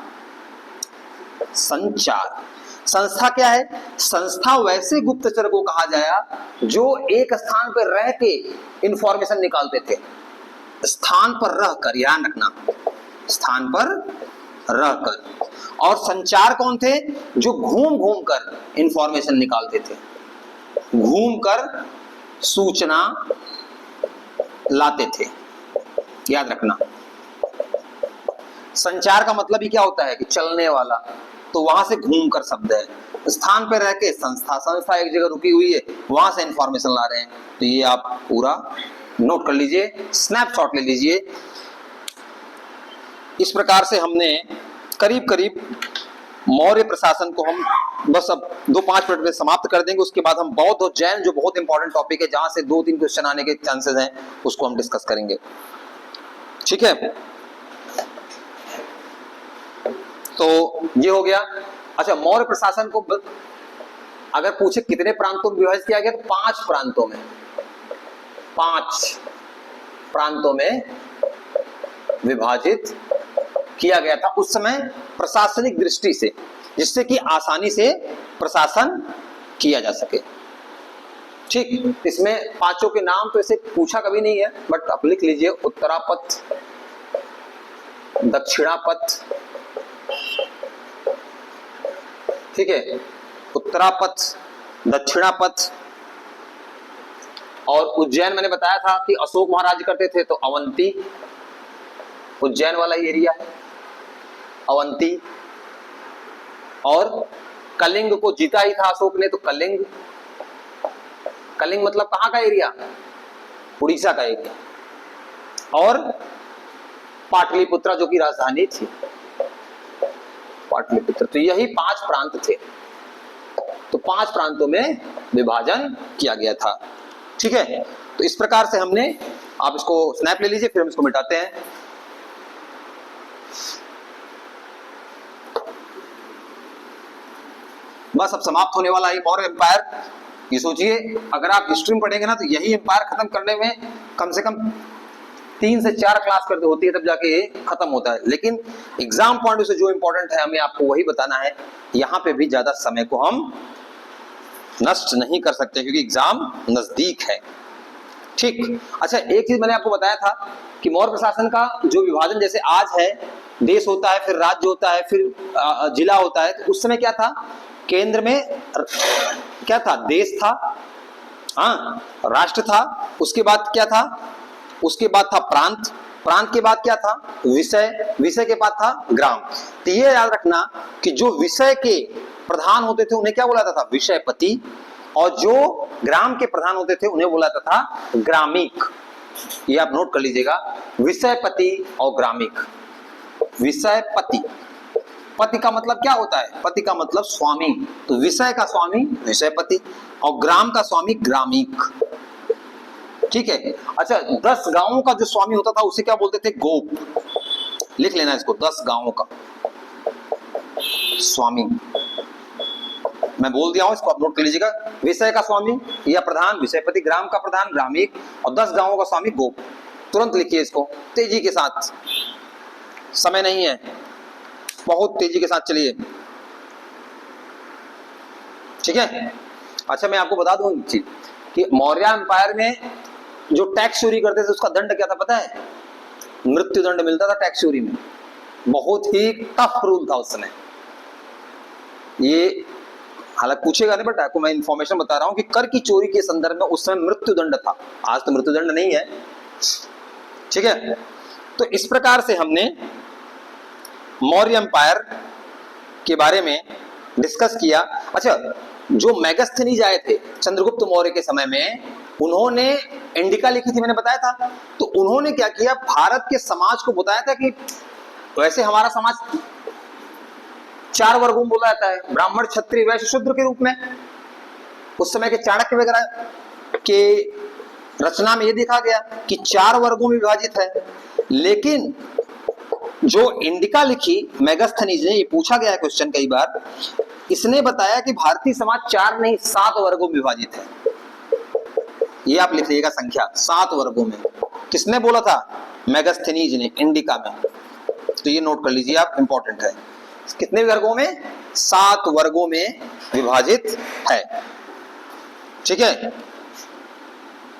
संचार संस्था क्या है? संस्था वैसे गुप्तचर को कहा जाया जो एक स्थान पर रह के इंफॉर्मेशन निकालते थे, स्थान पर रहकर, ध्यान रखना, स्थान पर रहकर। और संचार कौन थे? जो घूम घूम कर इंफॉर्मेशन निकालते थे, घूम कर सूचना लाते थे, याद रखना। संचार का मतलब ही क्या होता है कि चलने वाला, तो वहां से घूम कर शब्द है। स्थान पर रह के संस्था, संस्था एक जगह रुकी हुई है, वहां से इंफॉर्मेशन ला रहे हैं। तो ये आप पूरा नोट कर लीजिए, स्नैपशॉट ले लीजिए। इस प्रकार से हमने करीब करीब मौर्य प्रशासन को हम बस अब 2-5 मिनट में समाप्त कर देंगे। उसके बाद हम बौद्ध और जैन, जो बहुत इंपॉर्टेंट टॉपिक है, जहां से 2-3 क्वेश्चन आने के चांसेस हैं, उसको हम डिस्कस करेंगे। ठीक है, तो ये हो गया। अच्छा, मौर्य प्रशासन को अगर पूछे कितने प्रांतों में विभाजित किया गया, तो 5 प्रांतों में, 5 प्रांतों में विभाजित किया गया था उस समय प्रशासनिक दृष्टि से, जिससे कि आसानी से प्रशासन किया जा सके। ठीक, इसमें 5 के नाम तो ऐसे पूछा कभी नहीं है, बट आप लिख लीजिए, उत्तरापथ, दक्षिणापथ, ठीक है, उत्तरापथ, दक्षिणापथ। और उज्जैन मैंने बताया था कि अशोक महाराज करते थे, तो अवंती, उज्जैन वाला ही एरिया है अवंती। और कलिंग को जीता ही था अशोक ने, तो कलिंग, कलिंग मतलब कहां का एरिया? उड़ीसा का एरिया। और पाटलिपुत्रा जो कि राजधानी थी, पाटलिपुत्र। तो यही 5 प्रांत थे, तो 5 प्रांतों में विभाजन किया गया था। ठीक है, तो इस प्रकार से हमने, आप इसको स्नैप ले लीजिए, फिर हम इसको मिटाते हैं। बस अब समाप्त होने वाला है मौर्य एम्पायर। ये सोचिए, अगर आप हिस्ट्री में पढ़ेंगे ना, तो यही एम्पायर खत्म करने में कम से कम 3 से 4 क्लास करते होती है, तब जाके ये खत्म होता है। लेकिन एग्जाम पॉइंट से जो इंपॉर्टेंट है, हमें आपको वही बताना है। यहाँ पे भी ज्यादा समय को हम नष्ट नहीं कर सकते, क्योंकि एग्जाम नजदीक है। ठीक, अच्छा, एक चीज मैंने आपको बताया था कि मौर्य प्रशासन का जो विभाजन, जैसे आज है, देश होता है, फिर राज्य होता है, फिर जिला होता है, तो उस समय क्या था? केंद्र में क्या था? देश था, हाँ, राष्ट्र था। उसके बाद क्या था? उसके बाद था प्रांत, प्रांत के बाद क्या था? विषय, विषय के बाद था ग्राम। तो ये याद रखना कि जो विषय के प्रधान होते थे उन्हें क्या बोला जाता था? विषयपति। और जो ग्राम के प्रधान होते थे उन्हें बोला जाता था ग्रामीक। ये आप नोट कर लीजिएगा, विषयपति और ग्रामीक। विषयपति, पति का मतलब क्या होता है? पति का मतलब स्वामी, तो विषय का स्वामी विषयपति और ग्राम का स्वामी ग्रामीक। ठीक है, अच्छा, 10 गांवों का जो स्वामी होता था उसे क्या बोलते थे? गोप। लिख लेना इसको, 10 गांवों का स्वामी। मैं बोल दिया हूं, इसको आप नोट कर लीजिएगा। विषय का स्वामी या प्रधान विषयपति, ग्राम का प्रधान ग्रामीक, और 10 गांवों का स्वामी गोप। तुरंत लिखिए इसको तेजी के साथ, समय नहीं है, बहुत तेजी के साथ चलिए। ठीक है, अच्छा, मैं आपको बता दूं एक चीज कि मौर्य एम्पायर में जो टैक्स चोरी करते थे उसका दंड क्या था पता है? मृत्यु दंड मिलता था टैक्स चोरी में। बहुत ही टफ रूल था उस समय। ये हालांकि पूछेगा नहीं, बट आपको मैं इंफॉर्मेशन बता रहा हूं कि कर की चोरी के संदर्भ में उस समय मृत्यु दंड था। आज तो मृत्यु दंड नहीं है। ठीक है, तो इस प्रकार से हमने मौर्य एम्पायर के बारे में डिस्कस किया। अच्छा, जो मेगास्थनीज आए थे चंद्रगुप्त मौर्य के समय में, उन्होंने इंडिका लिखी थी, मैंने बताया था। तो उन्होंने क्या किया, भारत के समाज को बताया था कि वैसे हमारा समाज 4 वर्गों में बोला जाता है, ब्राह्मण, क्षत्रिय, वैश्य, शूद्र के रूप में। उस समय के चाणक्य वगैरह के रचना में यह देखा गया कि 4 वर्गों में विभाजित है। लेकिन जो इंडिका लिखी मेगास्थनीज ने, ये पूछा गया है क्वेश्चन कई बार, इसने बताया कि भारतीय समाज 4 नहीं 7 वर्गों में विभाजित है। ये आप लिख लीजिएगा संख्या, 7 वर्गों में। किसने बोला था? मेगास्थनीज ने, इंडिका में। तो ये नोट कर लीजिए आप, इंपॉर्टेंट है। कितने वर्गों में? 7 वर्गों में विभाजित है। ठीक है,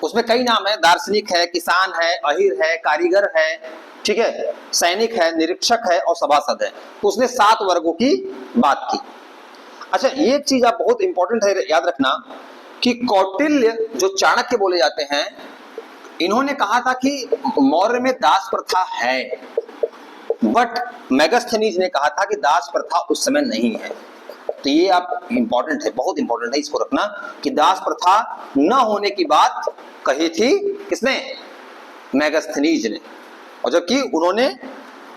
उसमें कई नाम है, दार्शनिक है, किसान है, अहीर है, कारीगर है, ठीक है, सैनिक है, निरीक्षक है और सभासद है। तो उसने 7 वर्गों की बात की। अच्छा, ये चीज आप बहुत इंपॉर्टेंट है, याद रखना कि कौटिल्य, जो चाणक्य बोले जाते हैं, इन्होंने कहा था कि मौर्य में दास प्रथा है, बट मेगास्थनीज ने कहा था कि दास प्रथा उस समय नहीं है। तो ये आप इंपॉर्टेंट है, बहुत इंपॉर्टेंट है, इसको रखना कि दास प्रथा न होने की बात कही थी किसने? मेगास्थनीज ने। और जबकि उन्होंने,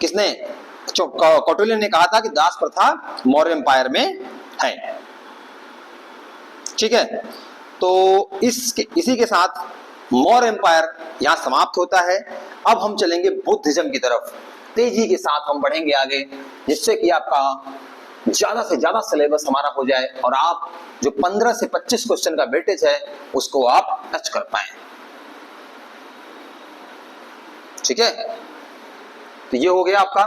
किसने? कौटिल्य ने कहा था कि दास प्रथा मौर्य एम्पायर में है। ठीक है, तो इसी के साथ मौर्य एम्पायर यहां समाप्त होता है। अब हम चलेंगे बुद्धिज्म की तरफ, तेजी के साथ हम बढ़ेंगे आगे, जिससे कि आपका ज्यादा से ज्यादा सिलेबस हमारा हो जाए और आप जो 15 से 25 क्वेश्चन का वेटेज है उसको आप टच कर पाए। ठीक है, तो ये हो गया आपका।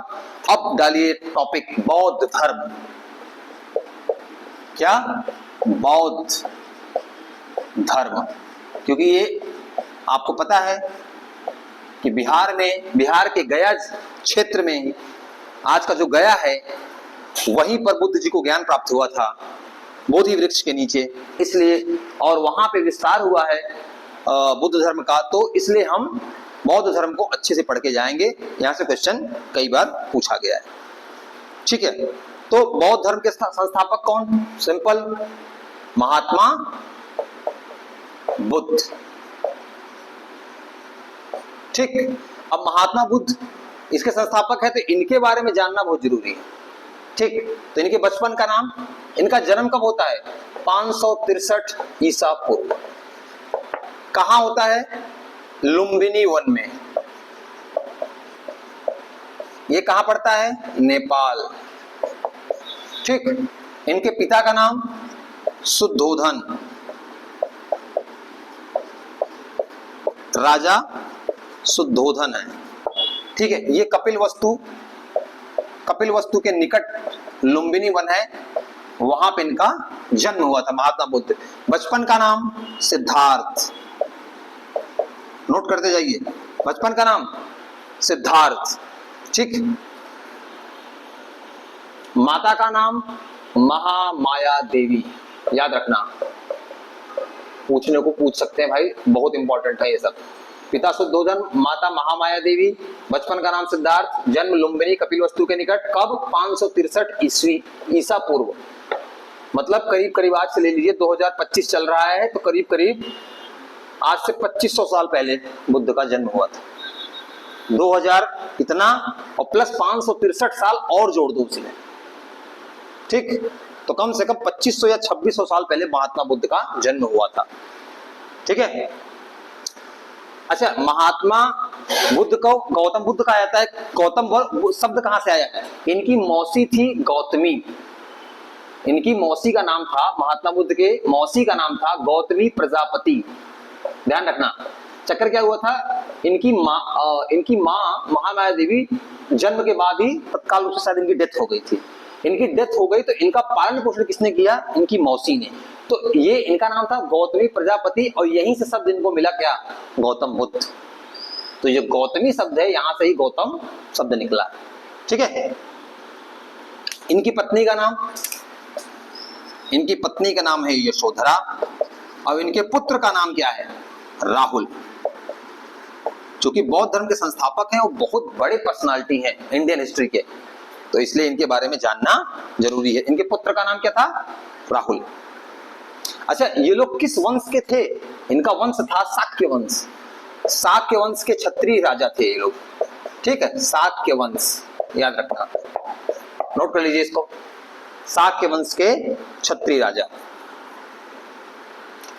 अब डालिए टॉपिक बौद्ध धर्म। क्या? बौद्ध धर्म। क्योंकि ये आपको पता है कि बिहार के गया क्षेत्र में, आज का जो गया है, वहीं पर बुद्ध जी को ज्ञान प्राप्त हुआ था, बोधि वृक्ष के नीचे। इसलिए, और वहां पे विस्तार हुआ है बुद्ध धर्म का, तो इसलिए हम बौद्ध धर्म को अच्छे से पढ़ के जाएंगे। यहां से क्वेश्चन कई बार पूछा गया है। ठीक है, तो बौद्ध धर्म के संस्थापक कौन? सिंपल, महात्मा बुद्ध। ठीक, अब महात्मा बुद्ध इसके संस्थापक है, तो इनके बारे में जानना बहुत जरूरी है। ठीक, तो इनके बचपन का नाम, इनका जन्म कब होता है? 563 ईसा पूर्व। कहां होता है? लुम्बिनी वन में। ये कहां पड़ता है? नेपाल। ठीक, इनके पिता का नाम शुद्धोधन, राजा शुद्धोधन है। ठीक है, ये कपिल वस्तु के निकट लुम्बिनी वन है, वहां पे इनका जन्म हुआ था, महात्मा बुद्ध। बचपन का नाम सिद्धार्थ, नोट करते जाइए, बचपन का नाम सिद्धार्थ। ठीक, माता का नाम महामाया देवी, याद रखना, पूछने को पूछ सकते हैं भाई, बहुत इंपॉर्टेंट है ये सब। पिता शुद्धोधन, माता महामाया देवी, बचपन का नाम सिद्धार्थ, जन्म लुम्बिनी कपिलवस्तु के निकट, कब? 563 ईसा पूर्व। मतलब करीब करीब, आज से ले लीजिए 2025 चल रहा है, तो करीब करीब आज से 2500 साल पहले बुद्ध का जन्म हुआ था। 2000 इतना और प्लस 563 साल और जोड़ दो उसमें। ठीक, तो कम से कम 2500 या 2600 साल पहले महात्मा बुद्ध का जन्म हुआ था। ठीक है, अच्छा, महात्मा बुद्ध को गौतम बुद्ध कहा जाता है। गौतम शब्द कहां से आया है? इनकी मौसी थी गौतमी, इनकी मौसी का नाम था, महात्मा बुद्ध के मौसी का नाम था गौतमी प्रजापति। ध्यान रखना, चक्कर क्या हुआ था, इनकी माँ महामाया देवी जन्म के बाद ही तत्काल रूप से शायद इनकी डेथ हो गई थी। इनकी डेथ हो गई तो इनका पालन पोषण किसने किया? इनकी मौसी ने। तो ये इनका नाम था गौतमी प्रजापति, और यहीं से शब्द इनको मिला क्या? गौतम बुद्ध। तो ये गौतमी शब्द है, यहां से ही गौतम शब्द निकला। ठीक है, इनकी पत्नी का नाम है यशोधरा, और इनके पुत्र का नाम क्या है? राहुल। जो कि बौद्ध धर्म के संस्थापक हैं और बहुत बड़े पर्सनालिटी हैं इंडियन हिस्ट्री के। तो इसलिए इनके बारे में जानना जरूरी है। इनके पुत्र का नाम क्या था? राहुल। अच्छा, ये लोग किस वंश के थे? इनका वंश था शाक्य वंश। शाक्य वंश के क्षत्रिय राजा थे ये लोग, ठीक है, शाक्य वंश, याद रखना, नोट कर लीजिए इसको, शाक्य वंश के क्षत्रिय राजा।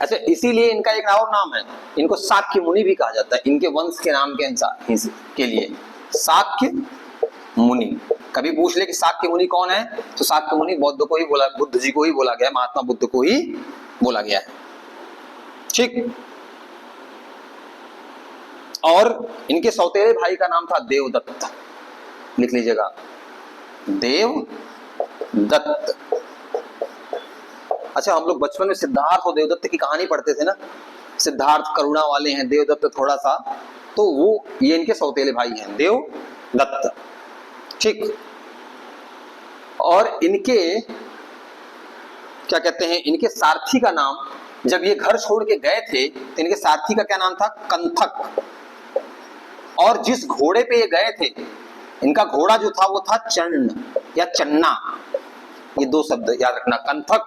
अच्छा, इसीलिए इनका एक और नाम है, इनको शाक्य मुनि भी कहा जाता है, इनके वंश के नाम के अनुसार के लिए शाक्य मुनि। कभी पूछ ले कि शाक्य मुनि कौन है, तो शाक्य मुनि बुद्ध को ही बोला, बुद्ध जी को ही बोला गया, महात्मा बुद्ध को ही बोला गया है, ठीक। और इनके सौतेले भाई का नाम था देवदत्त, लिख लीजिएगा, देवदत्त। अच्छा, हम लोग बचपन में सिद्धार्थ और देवदत्त की कहानी पढ़ते थे ना, सिद्धार्थ करुणा वाले हैं, देवदत्त थोड़ा सा, तो वो ये इनके सौतेले भाई हैं, देवदत्त, ठीक। और इनके क्या कहते हैं, इनके सारथी का नाम, जब ये घर छोड़ के गए थे तो इनके सारथी का क्या नाम था? कंथक। और जिस घोड़े पे ये गए थे, इनका घोड़ा जो था वो था चन्न या चन्ना, ये दो शब्द याद रखना। कंथक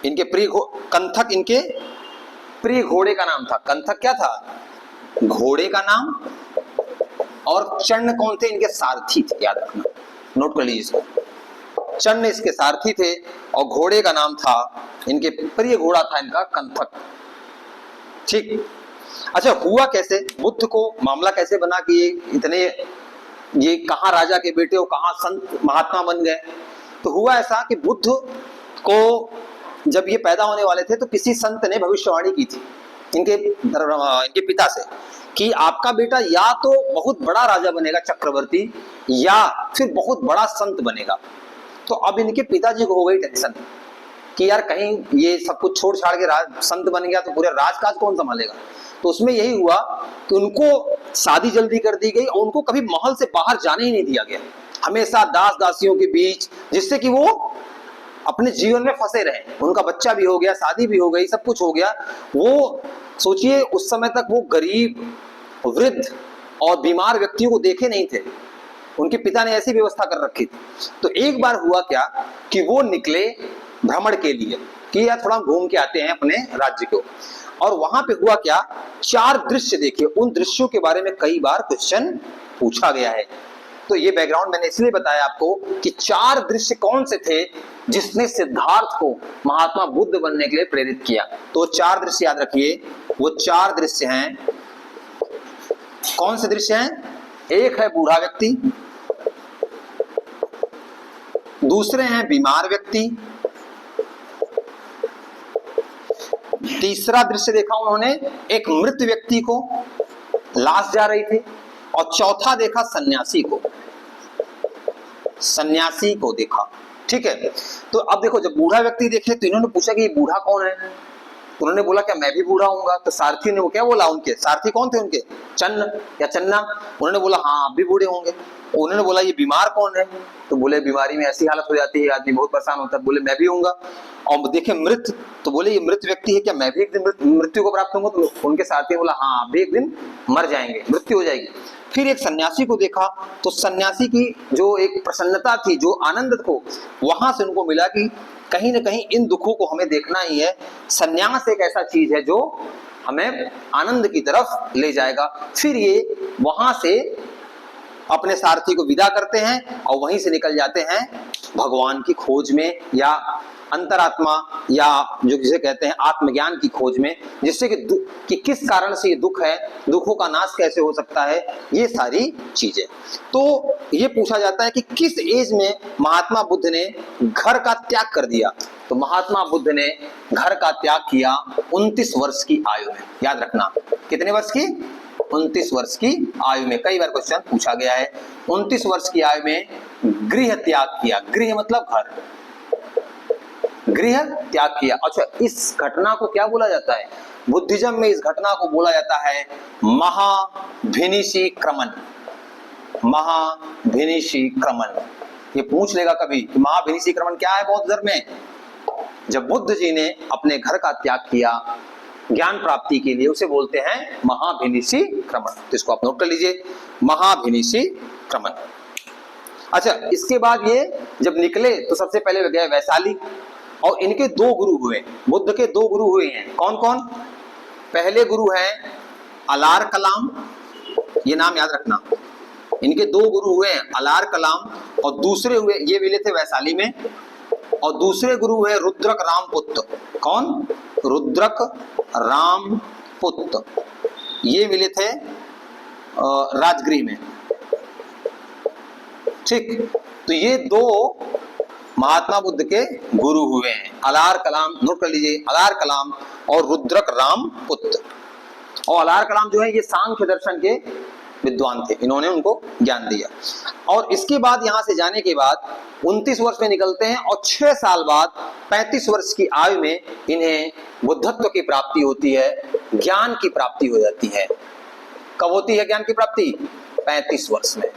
इनके प्रिय कंथक इनके प्रिय घोड़े का नाम था। कंथक क्या था? घोड़े का नाम। और चन्न कौन थे? इनके सारथी थे, याद रखना, नोट कर लीजिए इसको। चन्न इसके सारथी थे और घोड़े का नाम था, इनके प्रिय घोड़ा था इनका कंथक, ठीक। अच्छा, हुआ कैसे, बुद्ध को मामला कैसे बना कि ये कहाँ राजा के बेटे और कहाँ संत महात्मा बन गए? तो हुआ ऐसा कि बुद्ध को जब ये पैदा होने वाले थे तो किसी संत ने भविष्यवाणी की थी इनके पिता से कि आपका बेटा या तो बहुत बड़ा राजा बनेगा, चक्रवर्ती, या फिर बहुत बड़ा संत बनेगा। तो अब इनके पिताजी को हो गई टेंशन कि यार कहीं ये सब कुछ छोड़ छाड़ के संत बन गया तो पूरे राजकाज कौन संभालेगा। तो उसमें यही हुआ कि उनको शादी जल्दी कर दी गई और उनको कभी महल से बाहर जाने ही नहीं दिया गया, हमेशा दास दासियों के बीच, जिससे कि वो अपने जीवन में फंसे रहे। उनका बच्चा भी हो गया, शादी भी हो गई, सब कुछ हो गया। वो सोचिए उस समय तक वो गरीब, वृद्ध और बीमार व्यक्तियों को देखे नहीं थे, उनके पिता ने ऐसी व्यवस्था कर रखी थी। तो एक बार हुआ क्या कि वो निकले भ्रमण के लिए कि यार थोड़ा घूम के आते हैं अपने राज्य को। और वहां पे हुआ क्या, 4 दृश्य देखे, उन दृश्यों के बारे में कई बार क्वेश्चन पूछा गया है। तो ये बैकग्राउंड मैंने इसलिए बताया आपको कि 4 दृश्य कौन से थे जिसने सिद्धार्थ को महात्मा बुद्ध बनने के लिए प्रेरित किया। तो 4 दृश्य याद रखिए, वो 4 दृश्य हैं। कौन से दृश्य हैं? एक है बूढ़ा व्यक्ति, दूसरे हैं बीमार व्यक्ति, तीसरा दृश्य देखा उन्होंने एक मृत व्यक्ति को, लाश जा रही थी, और चौथा देखा सन्यासी को देखा, ठीक है। तो अब देखो, जब बूढ़ा व्यक्ति देखे तो इन्होंने पूछा कि ये बूढ़ा कौन है? तो उन्होंने बोला क्या मैं भी बूढ़ा हूंगा? तो सारथी ने वो क्या बोला, उनके सारथी कौन थे उनके? चन्न या चन्ना। उन्होंने बोला हाँ आप भी बूढ़े होंगे। उन्होंने बोला ये बीमार कौन है? तो बोले बीमारी में ऐसी हालत हो जाती है आदमी बहुत परेशान होता है, बोले मैं भी होऊंगा। और देखे मृत, तो बोले ये मृत व्यक्ति है, क्या मैं भी एक दिन मृत्यु को प्राप्त होऊंगा? तो उनके सारथी बोला हाँ आप भी एक दिन मर जाएंगे, मृत्यु हो जाएगी। फिर एक सन्यासी को देखा, तो सन्यासी की जो एक प्रसन्नता थी, जो आनंद को, वहां से उनको मिला कि कहीं ना कहीं इन दुखों को हमें देखना ही है। सन्यास एक ऐसा चीज है जो हमें आनंद की तरफ ले जाएगा। फिर ये वहां से अपने सारथी को विदा करते हैं और वहीं से निकल जाते हैं भगवान की खोज में, या अंतरात्मा, या जो जिसे कहते हैं आत्मज्ञान की खोज में, जिससे कि किस कारण से ये दुख है, दुखों का नाश कैसे हो सकता है, ये सारी चीजें। तो ये पूछा जाता है कि किस एज में महात्मा बुद्ध ने घर का त्याग कर दिया? तो महात्मा बुद्ध ने घर का त्याग किया 29 वर्ष की आयु में। याद रखना, कितने वर्ष की? 29 वर्ष की आयु में। कई बार क्वेश्चन पूछा गया है। 29 वर्ष की आयु में गृह त्याग किया। गृह मतलब घर, गृह त्याग किया। अच्छा, इस घटना को क्या बोला जाता है? बुद्धिज्म में इस घटना को बोला जाता है महाभिनिशीक्रमण। महाभिनिशीक्रमण, ये पूछ लेगा कभी कि महाभिनिशीक्रमण क्या है बौद्ध धर्म में? जब बुद्ध जी ने अपने घर का त्याग किया ज्ञान प्राप्ति के लिए, उसे बोलते हैं महाभिनिशीक्रमण। तो इसको आप नोट कर लीजिए, महाभिनिशीक्रमण। अच्छा, इसके बाद ये जब निकले तो सबसे पहले वे गए वैशाली, और इनके दो गुरु हुए, बुद्ध के दो गुरु हुए हैं। कौन कौन? पहले गुरु हैं अलार कलाम, ये नाम याद रखना। इनके दो गुरु हुए हैं अलार कलाम, और दूसरे हुए, ये मिले थे वैशाली में, और दूसरे गुरु है रुद्रक रामपुत्र। कौन? रुद्रक रामपुत्र, ये मिले थे राजगृह में। ठीक, तो ये दो महात्मा बुद्ध के गुरु हुए हैं, अलार कलाम, नोट कर लीजिए, अलार कलाम और रुद्रक रामपुत्र। और अलार कलाम जो है ये सांख्य दर्शन के विद्वान थे, इन्होंने उनको ज्ञान दिया। और इसके बाद यहां से जाने के बाद 29 वर्ष में निकलते हैं, और 6 साल बाद 35 वर्ष की आयु में इन्हें बुद्धत्व की प्राप्ति होती है, ज्ञान की प्राप्ति हो जाती है। कब होती है ज्ञान की प्राप्ति? 35 वर्ष में,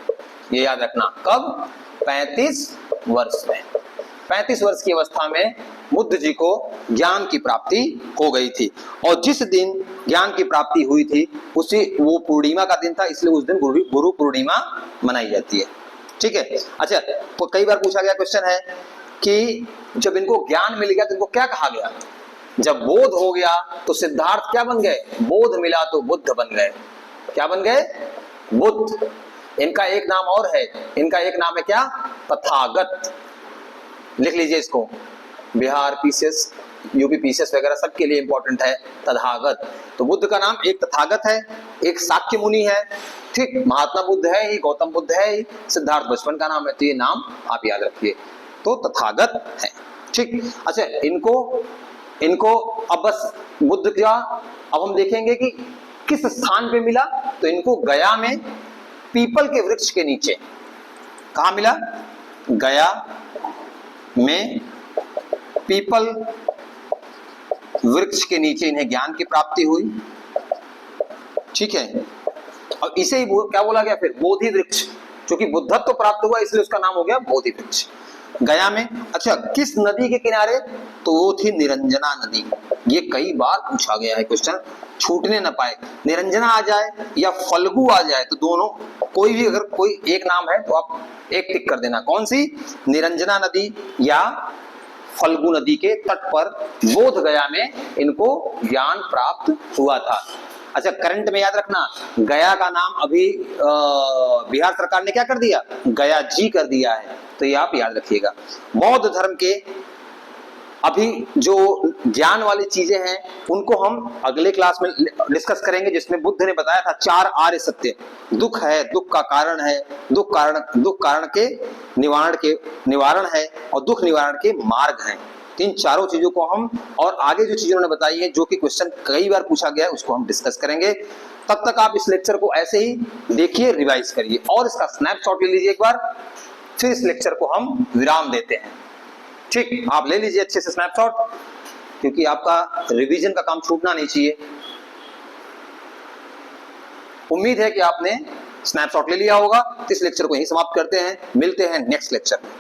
ये याद रखना। कब? 35 वर्ष में। 35 वर्ष की अवस्था में बुद्ध जी को ज्ञान की प्राप्ति हो गई थी, और जिस दिन ज्ञान की प्राप्ति हुई थी उसी, वो पूर्णिमा का दिन था, इसलिए उस दिन गुरु पूर्णिमा मनाई जाती है। ठीक है। अच्छा, तो कई बार पूछा गया क्वेश्चन है कि जब इनको ज्ञान मिल गया तो इनको क्या कहा गया? जब बोध हो गया तो सिद्धार्थ क्या बन गए? बोध मिला तो बुद्ध बन गए। क्या बन गए? बुद्ध। इनका एक नाम और है, इनका एक नाम है क्या? तथागत। लिख लीजिए इसको, बिहार पीसीएस, यूपी पीसीएस वगैरह सबके लिए इंपॉर्टेंट है तथागत। तो बुद्ध का नाम एक तथागत है, एक शाक्य मुनि है, ठीक, महात्मा बुद्ध है ही, गौतम बुद्ध है ही, सिद्धार्थ बचपन का नाम है, तो ये नाम आप याद रखिए, तो तथागत है। ठीक। अच्छा, इनको अब बस बुद्ध का, अब हम देखेंगे कि किस स्थान पे मिला, तो इनको गया में पीपल के वृक्ष के नीचे। कहा मिला? गया में पीपल वृक्ष के नीचे इन्हें ज्ञान की प्राप्ति हुई। ठीक है। और इसे ही क्या बोला गया फिर? बोधि वृक्ष, क्योंकि बुद्धत्व प्राप्त हुआ इसलिए उसका नाम हो गया बोधि वृक्ष, गया में। अच्छा, किस नदी के किनारे? तो वो थी निरंजना नदी। ये कई बार पूछा गया है क्वेश्चन, छूटने न पाए। निरंजना आ जाए या फल्गु आ जाए, तो दोनों कोई भी, अगर कोई एक नाम है तो आप एक टिक कर देना। कौन सी? निरंजना नदी या फल्गु नदी के तट पर बोध गया में इनको ज्ञान प्राप्त हुआ था। अच्छा, करंट में याद रखना, गया का नाम अभी बिहार सरकार ने क्या कर दिया? गया जी कर दिया है, तो ये आप याद रखिएगा। बौद्ध धर्म के अभी जो ज्ञान वाली चीजें हैं उनको हम अगले क्लास में डिस्कस करेंगे, जिसमें बुद्ध ने बताया था 4 आर्य सत्य। दुख है, दुख का कारण है, दुख कारण के निवारण है, और दुख निवारण के मार्ग हैं। इन चारों चीजों को हम, और आगे जो चीजें उन्होंने बताई है जो कि क्वेश्चन कई बार पूछा गया है, उसको हम डिस्कस करेंगे। तब तक आप इस लेक्चर को ऐसे ही देखिए, रिवाइज करिए, और इसका स्नैपशॉट ले लीजिए एक बार, फिर इस लेक्चर को हम विराम देते हैं। ठीक, आप ले लीजिए अच्छे से स्नैपशॉट, क्योंकि आपका रिवीजन का काम छूटना नहीं चाहिए। उम्मीद है कि आपने स्नैपशॉट ले लिया होगा। इस लेक्चर को यहीं समाप्त करते हैं, मिलते हैं नेक्स्ट लेक्चर में।